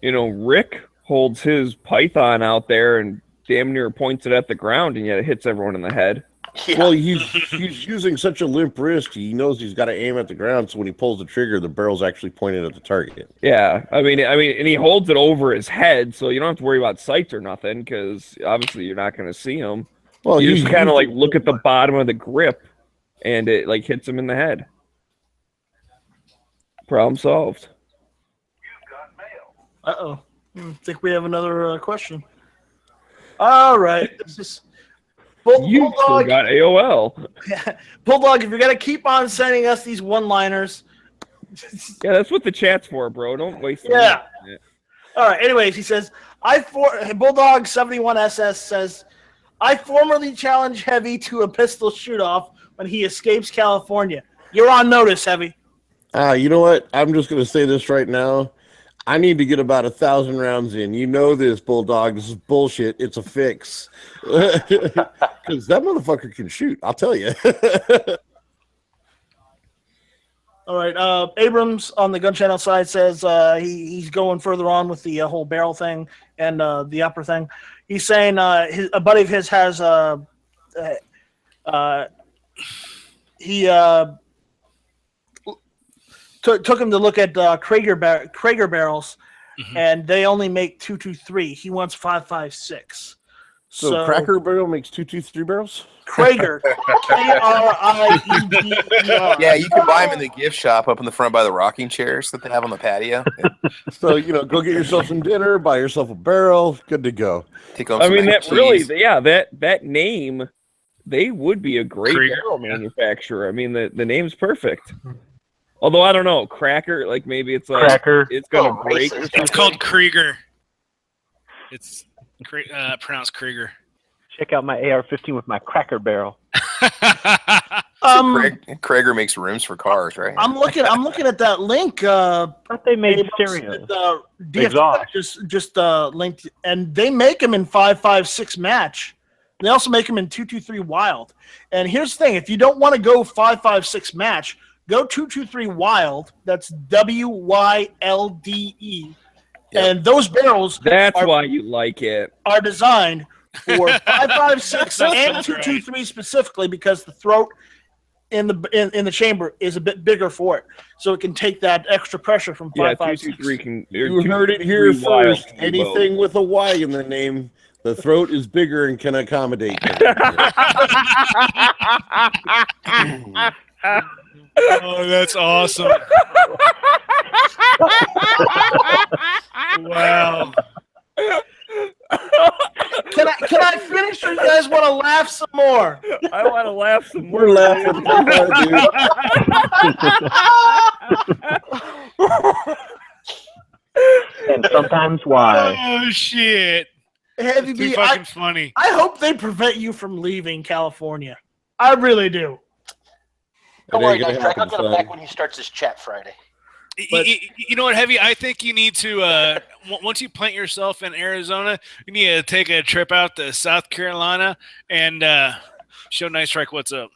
Rick holds his Python out there and damn near points it at the ground, and yet it hits everyone in the head. Yeah. Well, he's using such a limp wrist, he knows he's got to aim at the ground, so when he pulls the trigger, the barrel's actually pointed at the target. Yeah, I mean, and he holds it over his head, so you don't have to worry about sights or nothing, because obviously you're not going to see him. Well, you just kind of like look at the bottom of the grip, and it like hits him in the head. Problem solved. Uh-oh. I think we have another question. All right. This is You got AOL. Bulldog, if you're going to keep on sending us these one-liners. Yeah, that's what the chat's for, bro. Don't waste Yeah. All right. Anyways, he says, Bulldog71SS says, I formerly challenged Heavy to a pistol shoot-off when he escapes California. You're on notice, Heavy. You know what? I'm just going to say this right now. I need to get about 1,000 rounds in. You know this, Bulldog. This is bullshit. It's a fix. Because that motherfucker can shoot. I'll tell you. All right. Abrams on the gun channel side says he's going further on with the whole barrel thing and the upper thing. He's saying a buddy of his has took him to look at Krager barrels, and they only make 223. He wants 556. So Cracker Barrel makes 223 barrels? Krager. K-R-I-E-G-E-R. Yeah, you can buy them in the gift shop up in the front by the rocking chairs that they have on the patio. So, go get yourself some dinner, buy yourself a barrel, good to go. I mean, that really, that name, they would be a great barrel manufacturer. I mean, the name's perfect. Although, I don't know, Cracker, like maybe it's like, Cracker. It's going to break. It's called Krieger. It's pronounced Krieger. Check out my AR-15 with my Cracker barrel. Krager makes rims for cars, right? I'm looking at that link. Thought they made stereos. DFW just linked, and they make them in 5.56 match. They also make them in 223 wild. And here's the thing: if you don't want to go 5.56 match, go 223 wild. That's WYLDE. Yep. And those barrels. That's why you like it. Are designed for 5.56 and 223 specifically because the throat in the chamber is a bit bigger for it, so it can take that extra pressure from 5.56. You heard it here first. Anything with a Y in the name, the throat is bigger and can accommodate. Oh, that's awesome! Wow. Can I finish, or you guys want to laugh some more? I want to laugh some more. We're laughing. And sometimes why? Oh shit! Heavy B, fucking funny. I hope they prevent you from leaving California. I really do. Don't worry, guys. I'll get him back when he starts his chat Friday. But, you know what, Heavy? I think you need to, once you plant yourself in Arizona, you need to take a trip out to South Carolina and show Night Strike what's up.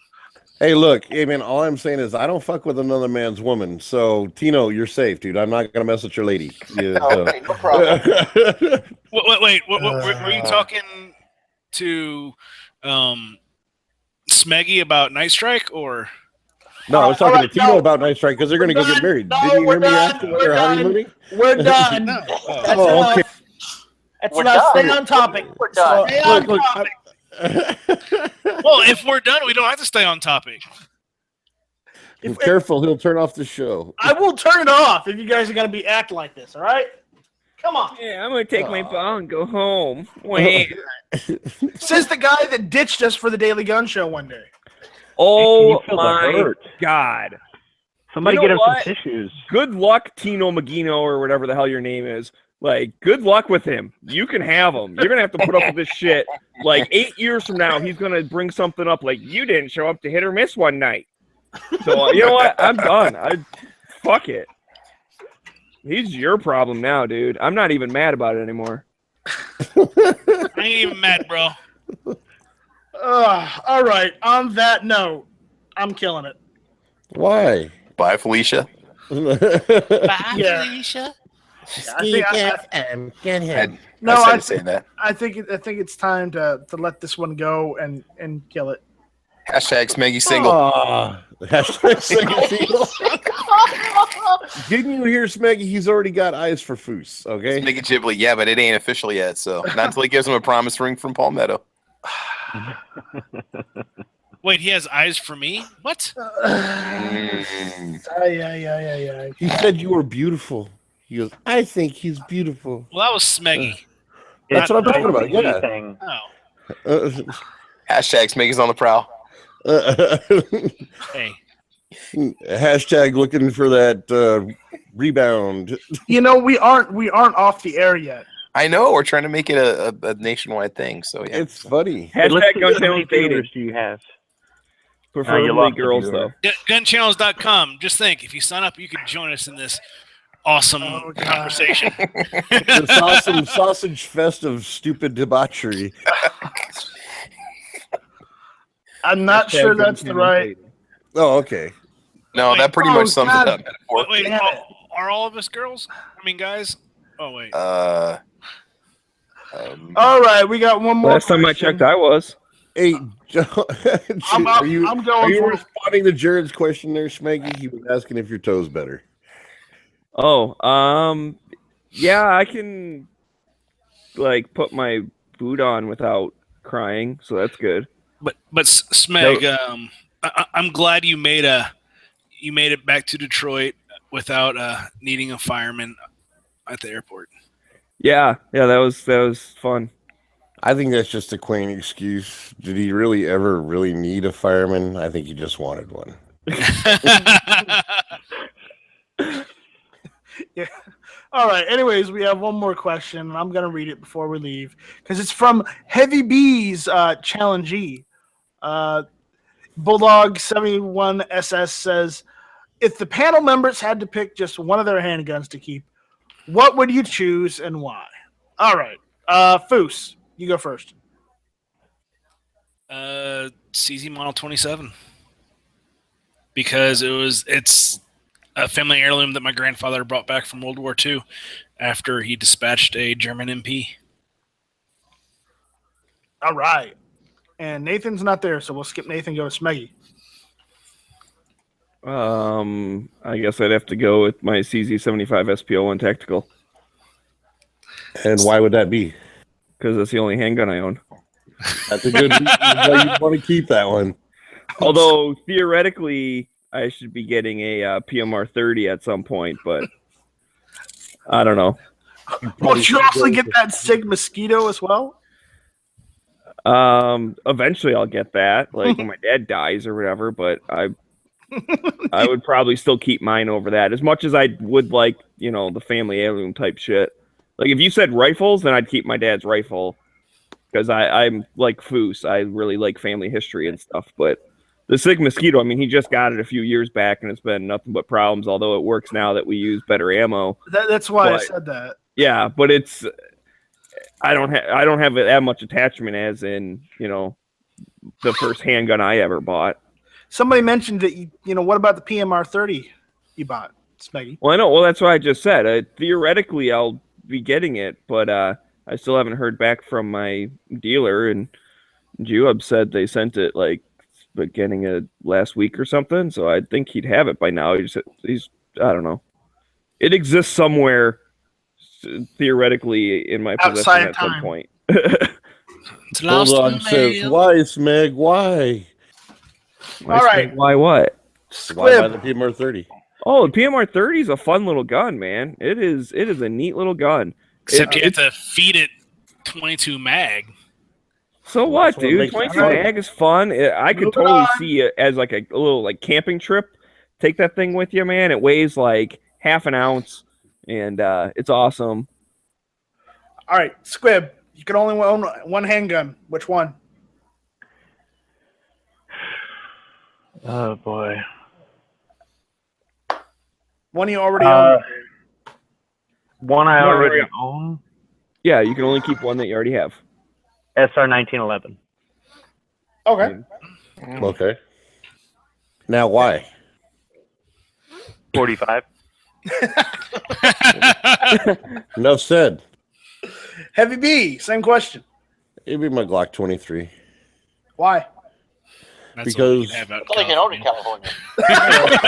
Hey, look, hey, man, all I'm saying is I don't fuck with another man's woman. So, Tino, you're safe, dude. I'm not going to mess with your lady. Yeah, okay, no problem. Wait, were you talking to Smeggy about Night Strike, or? No, I was talking to Tino about Night Strike because they're going to go get married. No, Did you hear me ask them we're their done. honeymooning? We're done. That's enough. Okay. That's enough. Stay on topic. We're done. Stay on topic. Well, if we're done, we don't have to stay on topic. Be careful, he'll turn off the show. I will turn it off if you guys are going to be acting like this, all right? Come on. Yeah, I'm going to take my ball and go home. Wait. Says the guy that ditched us for the Daily Gun Show one day. Oh, my God. Somebody get him some tissues. Good luck, Tino Magino, or whatever the hell your name is. Like, good luck with him. You can have him. You're gonna have to put up with this shit. Like 8 years from now, he's gonna bring something up like you didn't show up to hit or miss one night. So you know what? I'm done. Fuck it. He's your problem now, dude. I'm not even mad about it anymore. I ain't even mad, bro. All right. On that note, I'm killing it. Why? Bye, Felicia. Bye, Yeah. Felicia. No, I I said saying that. think it's time to let this one go and kill it. Hashtag Smeggy single. Hashtag Smeggy single. Didn't you hear Smeggy? He's already got eyes for Foose, okay? Smeggy Ghibli, yeah, but it ain't official yet, so not until he gives him a promise ring from Palmetto. Wait, he has eyes for me? What? Yeah. He said you were beautiful. He goes, I think he's beautiful. Well, that was Smeggy. That's what I'm talking about, yeah. Anything. Oh. Hashtag Smeggy's on the prowl. Hey. Hashtag looking for that rebound. You know, we aren't off the air yet. I know, we're trying to make it a nationwide thing, so yeah. It's funny. Hashtag gun How many channel dating. fingers do you have? Preferably lost the girls, viewer. though. Gunchannels.com. Just think, if you sign up, you can join us in this awesome conversation. This awesome sausage fest of stupid debauchery. I'm not sure that's the right. Oh, okay. No, that pretty much sums God. it up. Metaphor. Wait, are all of us girls? I mean, guys? Oh, wait. All right, we got one more. Last time I checked, I was. Hey, I'm going are you for responding to Jared's question there, Smeggy? He was asking if your toe's better. Oh, yeah, I can like put my boot on without crying, so that's good. But Smeg, I'm glad you made it back to Detroit without needing a fireman at the airport. Yeah, that was fun. I think that's just a quaint excuse. Did he really ever really need a fireman? I think he just wanted one. Yeah. All right. Anyways, we have one more question, and I'm gonna read it before we leave because it's from Heavy B's challengee. Bulldog 71 SS says, if the panel members had to pick just one of their handguns to keep, what would you choose and why? All right. Foose, you go first. CZ Model 27. Because it's a family heirloom that my grandfather brought back from World War II after he dispatched a German MP. All right. And Nathan's not there, so we'll skip Nathan, go to Smeggy. I guess I'd have to go with my CZ75 SPO1 Tactical. And why would that be? Because that's the only handgun I own. That's a good reason why you want to keep that one. Although, theoretically, I should be getting a PMR 30 at some point, but I don't know. Won't you also get that Sig Mosquito as well? Eventually I'll get that, like when my dad dies or whatever, but I would probably still keep mine over that as much as I would like, the family heirloom type shit. Like if you said rifles, then I'd keep my dad's rifle because I'm like Foose. I really like family history and stuff, but the Sig Mosquito, I mean, he just got it a few years back and it's been nothing but problems, although it works now that we use better ammo. That's why I said that. Yeah, but it's I don't have that much attachment as in, the first handgun I ever bought. Somebody mentioned that what about the PMR 30 you bought, Smeggy? Well, I know. Well, that's what I just said. Theoretically, I'll be getting it, but I still haven't heard back from my dealer. And Juab said they sent it like beginning of last week or something. So I think he'd have it by now. He's I don't know. It exists somewhere theoretically in my possession at some point. Bulldog says, "Why, Smeg? Why? All right. Why what? Why buy the PMR 30? Oh, the PMR 30 is a fun little gun, man. It is a neat little gun. Except you have to feed it 22 mag. So what, dude? 22 mag is fun. I could totally see it as like a little like camping trip. Take that thing with you, man. It weighs like half an ounce, and it's awesome. All right, Squib. You can only own one handgun. Which one? Oh boy. One you already own. One I already own. Yeah, you can only keep one that you already have. SR 1911. Okay. Okay. Now, why? 45. Enough said. Heavy B, same question. It'd be my Glock 23. Why? That's Because- all you have out in It's like an own in California. California.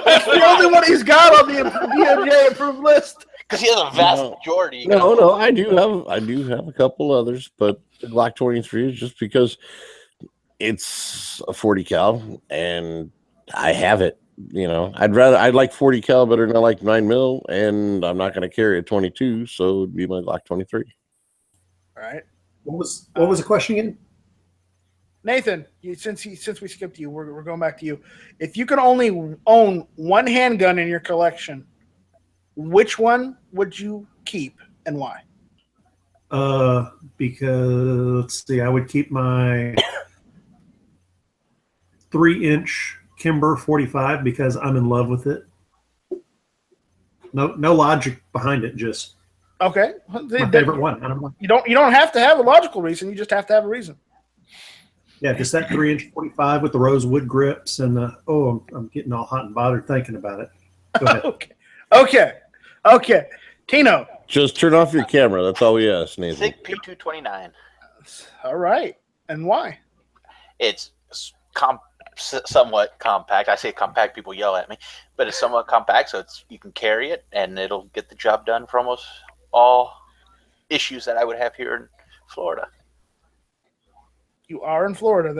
That's the only one he's got on the DOJ approved list. Because he has a vast No. majority. No, I do have a couple others, but the Glock 23 is just because it's a 40 cal and I have it. You know, I'd like 40 cal better than I like 9mm, and I'm not going to carry a 22, so it'd be my Glock 23. All right. What was the question again? Nathan, since we skipped you, we're going back to you. If you could only own one handgun in your collection, which one would you keep and why? Because let's see, I would keep my 3-inch Kimber 45 because I'm in love with it. No logic behind it, just Okay. my favorite one. I don't know. You don't have to have a logical reason. You just have to have a reason. Yeah, just that 3-inch 45 with the rosewood grips and I'm getting all hot and bothered thinking about it. Go ahead. Okay. Tino. Just turn off your camera. That's all we ask, Nathan. SIG P229. All right. And why? It's somewhat compact. I say compact, people yell at me, but it's somewhat compact, so you can carry it, and it'll get the job done for almost all issues that I would have here in Florida. You are in Florida.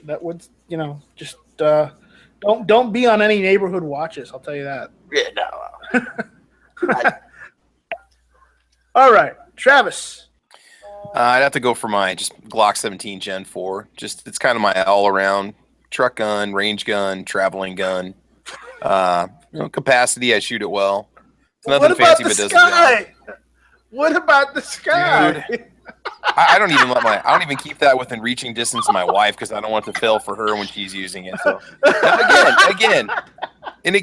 That would just don't be on any neighborhood watches. I'll tell you that. Yeah, no. All right, Travis. I'd have to go for my just Glock 17 Gen 4. Just it's kind of my all-around truck gun, range gun, traveling gun. Capacity, I shoot it well. It's nothing fancy, but does the job. What about the sky? Dude. I don't even keep that within reaching distance of my wife because I don't want to fail for her when she's using it. So again, it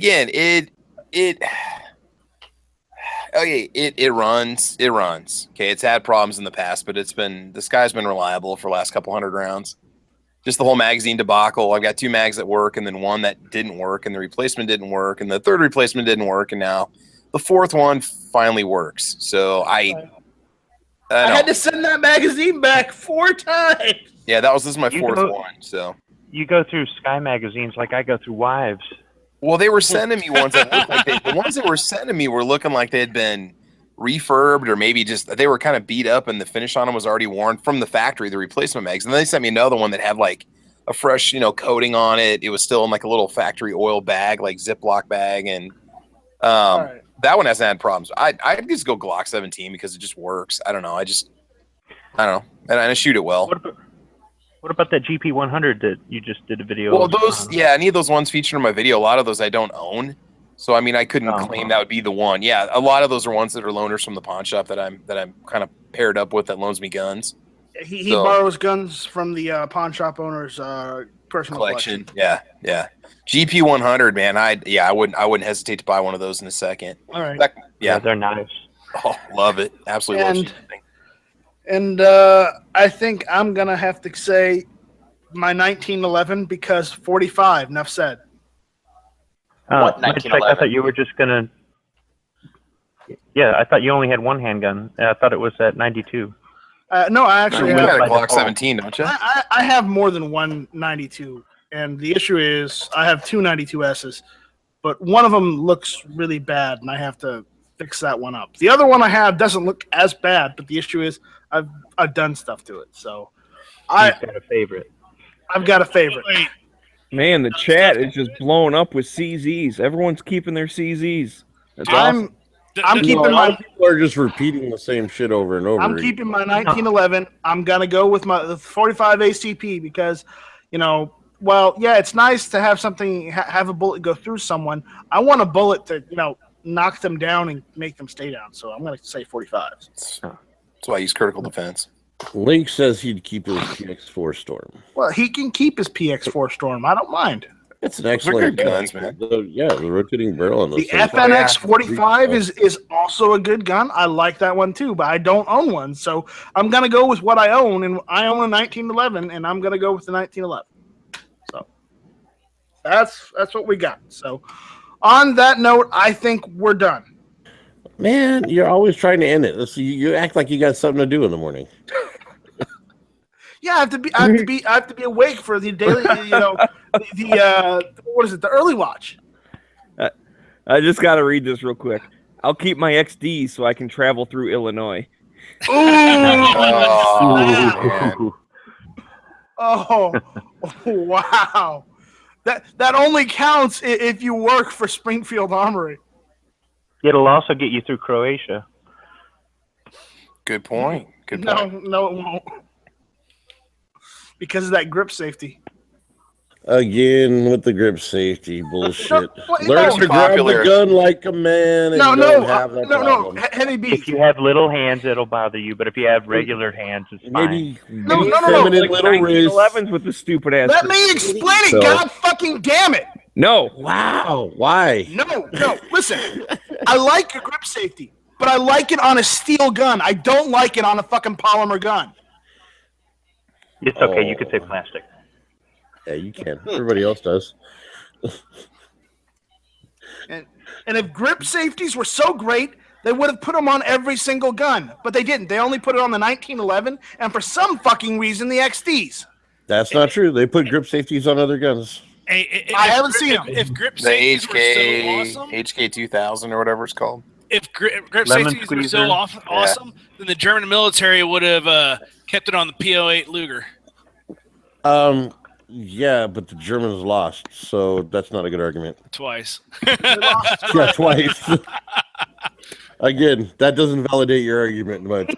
runs. Okay, it's had problems in the past, but the sky's been reliable for the last couple hundred rounds. Just the whole magazine debacle. I've got 2 mags that work, and then one that didn't work, and the replacement didn't work, and the third replacement didn't work, and now the 4th one finally works. So I had to send that magazine back 4 times. Yeah, this is my 4th one. So you go through Sky magazines like I go through Wives. Well, they were sending me ones that looked like the ones that were sending me were looking like they had been refurbed or maybe just they were kind of beat up and the finish on them was already worn from the factory, the replacement mags. And then they sent me another one that had like a fresh, coating on it. It was still in like a little factory oil bag, like Ziploc bag, and right. That one hasn't had problems. I'd just go Glock 17 because it just works. I don't know. I don't know. And I shoot it well. What about that GP 100 that you just did a video? Well, any of those ones featured in my video. A lot of those I don't own, so I mean I couldn't claim that would be the one. Yeah, a lot of those are ones that are loaners from the pawn shop that I'm kind of paired up with that loans me guns. He borrows guns from the pawn shop owner's personal collection. Yeah. GP 100, man. I wouldn't hesitate to buy one of those in a second. All right. Yeah, they're nice. Oh, love it. Absolutely love shooting. And I think I'm going to have to say my 1911 because 45, enough said. What, I 1911? thought you were just going to... Yeah, I thought you only had one handgun. I thought it was at 92. No, I actually you have... got a Glock 17, don't you? I have more than one 92. And the issue is I have 2 92Ss. But one of them looks really bad, and I have to fix that one up. The other one I have doesn't look as bad, but the issue is I've done stuff to it. So I've got a favorite. I've got a favorite. Wait. Man, the chat is just blowing up with CZs. Everyone's keeping their CZs. That's awesome. I'm keeping my. People are just repeating the same shit over and over. I'm keeping my 1911. I'm gonna go with the 45 ACP because, well, yeah, it's nice to have something have a bullet go through someone. I want a bullet to knock them down and make them stay down. So I'm going to say 45. That's why I use critical defense. Link says he'd keep his PX4 Storm. Well, he can keep his PX4 Storm. I don't mind. It's an excellent good guns, man. The rotating barrel on those. The FNX 45 is also a good gun. I like that one too, but I don't own one, so I'm gonna go with what I own, and I own a 1911, and I'm gonna go with the 1911. So that's what we got. So on that note, I think we're done. Man, you're always trying to end it. Let's see, you act like you got something to do in the morning. Yeah, I have to be awake for the daily, what is it? The early watch. I just got to read this real quick. I'll keep my XD so I can travel through Illinois. Oh, wow. That only counts if you work for Springfield Armory. It'll also get you through Croatia. Good point. Good point. No, it won't. Because of that grip safety. Again with the grip safety bullshit. Learn no. to grab the gun like a man. And No, Heavy B. If you have little hands, it'll bother you. But if you have regular hands, it's fine. No. Like little 1911s with the stupid ass. Let me explain it. God fucking damn it. No. Wow. Why? No. Listen, I like your grip safety, but I like it on a steel gun. I don't like it on a fucking polymer gun. It's okay. You could say plastic. Yeah, you can. Everybody else does. And if grip safeties were so great, they would have put them on every single gun. But they didn't. They only put it on the 1911 and for some fucking reason the XDs. That's not true. They put grip safeties on other guns. I haven't seen them. If grip The safeties HK, were so awesome, HK 2000 or whatever it's called. if grip Lemon safeties were so squeezer. awesome, then the German military would have kept it on the PO8 Luger. Yeah, but the Germans lost, so that's not a good argument. Twice. Yeah, twice. Again, that doesn't validate your argument much.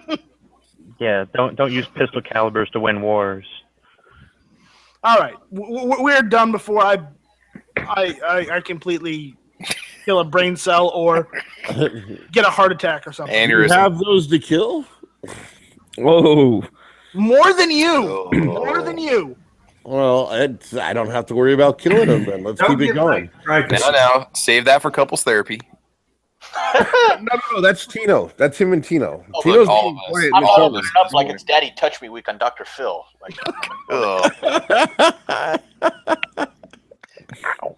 Yeah, don't use pistol calibers to win wars. All right, we're done before I completely kill a brain cell or get a heart attack or something. Aneurysm. You have those to kill? Whoa. More than you. More than you. Well, I don't have to worry about killing them then. Let's keep it going. Now, save that for couples therapy. No, that's Tino. That's him and Tino. Oh, Tino's look, all being of us. quiet in I'm the all corner. this up like it's Daddy Touch Me Week on Dr. Phil. Like, Ugh. All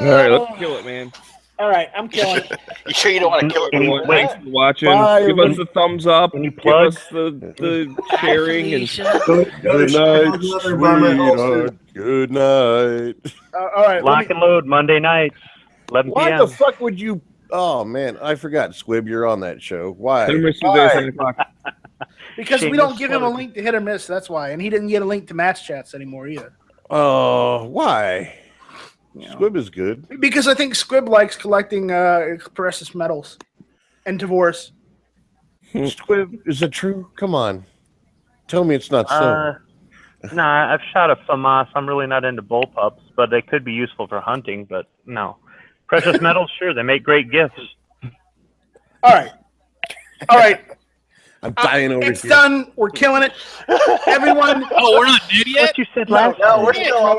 right, let's kill it, man. All right, I'm killing it. you sure you don't want to kill it? Any- Thanks for watching. Bye, Give us the thumbs up. Any Give plugs? us the sharing and Good night, sweetheart. Good night. All right. Lock and load Monday nights, 11 Why p.m. the fuck would you? Oh man, I forgot. Squib, you're on that show. Why? Hit or miss Tuesday, 7 o'clock. Because we don't give him a link to hit or miss. That's why, and he didn't get a link to match chats anymore either. Oh, why? You know. Squib is good. Because I think Squib likes collecting precious metals and divorce. Squib, is it true? Come on, tell me it's not so. Nah, I've shot a FAMAS. I'm really not into bullpups, but they could be useful for hunting. But no, precious metals, sure, they make great gifts. All right. I'm dying over It's here. done. We're killing it. Everyone. Oh, we're not dead yet? What you said last time. We're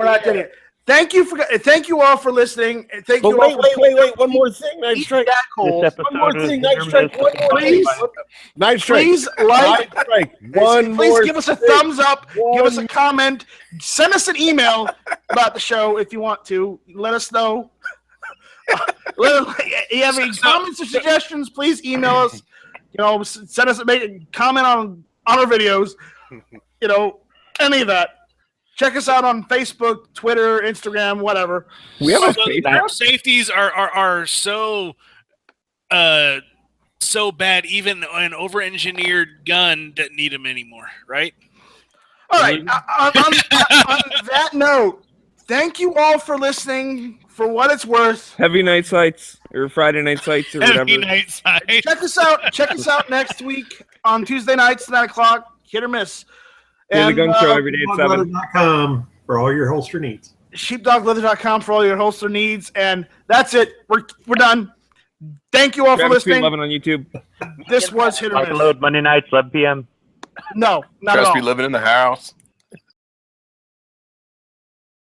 not done yet. Thank you all for listening. Thank But you. wait, all wait. One more thing, Night Strike. This episode One more is thing, Night Strike. One more Please. thing. Night Strike. Please like. Night Strike. One Please more give us a thing. thumbs up. Give us a comment. Send us an email about the show if you want to. Let us know. You have any comments or suggestions? Please email us. Send us a comment on our videos. Any of that. Check us out on Facebook, Twitter, Instagram, whatever. We have a Grip safeties are so so bad. Even an over-engineered gun doesn't need them anymore, right? All right. On that note, thank you all for listening. For what it's worth, Heavy Night Sights or Friday Night Sights or whatever. Heavy night side. check us out. Check us out next week on Tuesday nights, 9 o'clock. Hit or miss. Here's the gun show every day at 7. Gunleather.com for all your holster needs. sheepdogleather.com for all your holster needs. And that's it. We're done. Thank you all for listening. 11 on YouTube. This was Hit or Like Miss. load Monday nights, 11 p.m. No, not at Trust all. me, living in the house.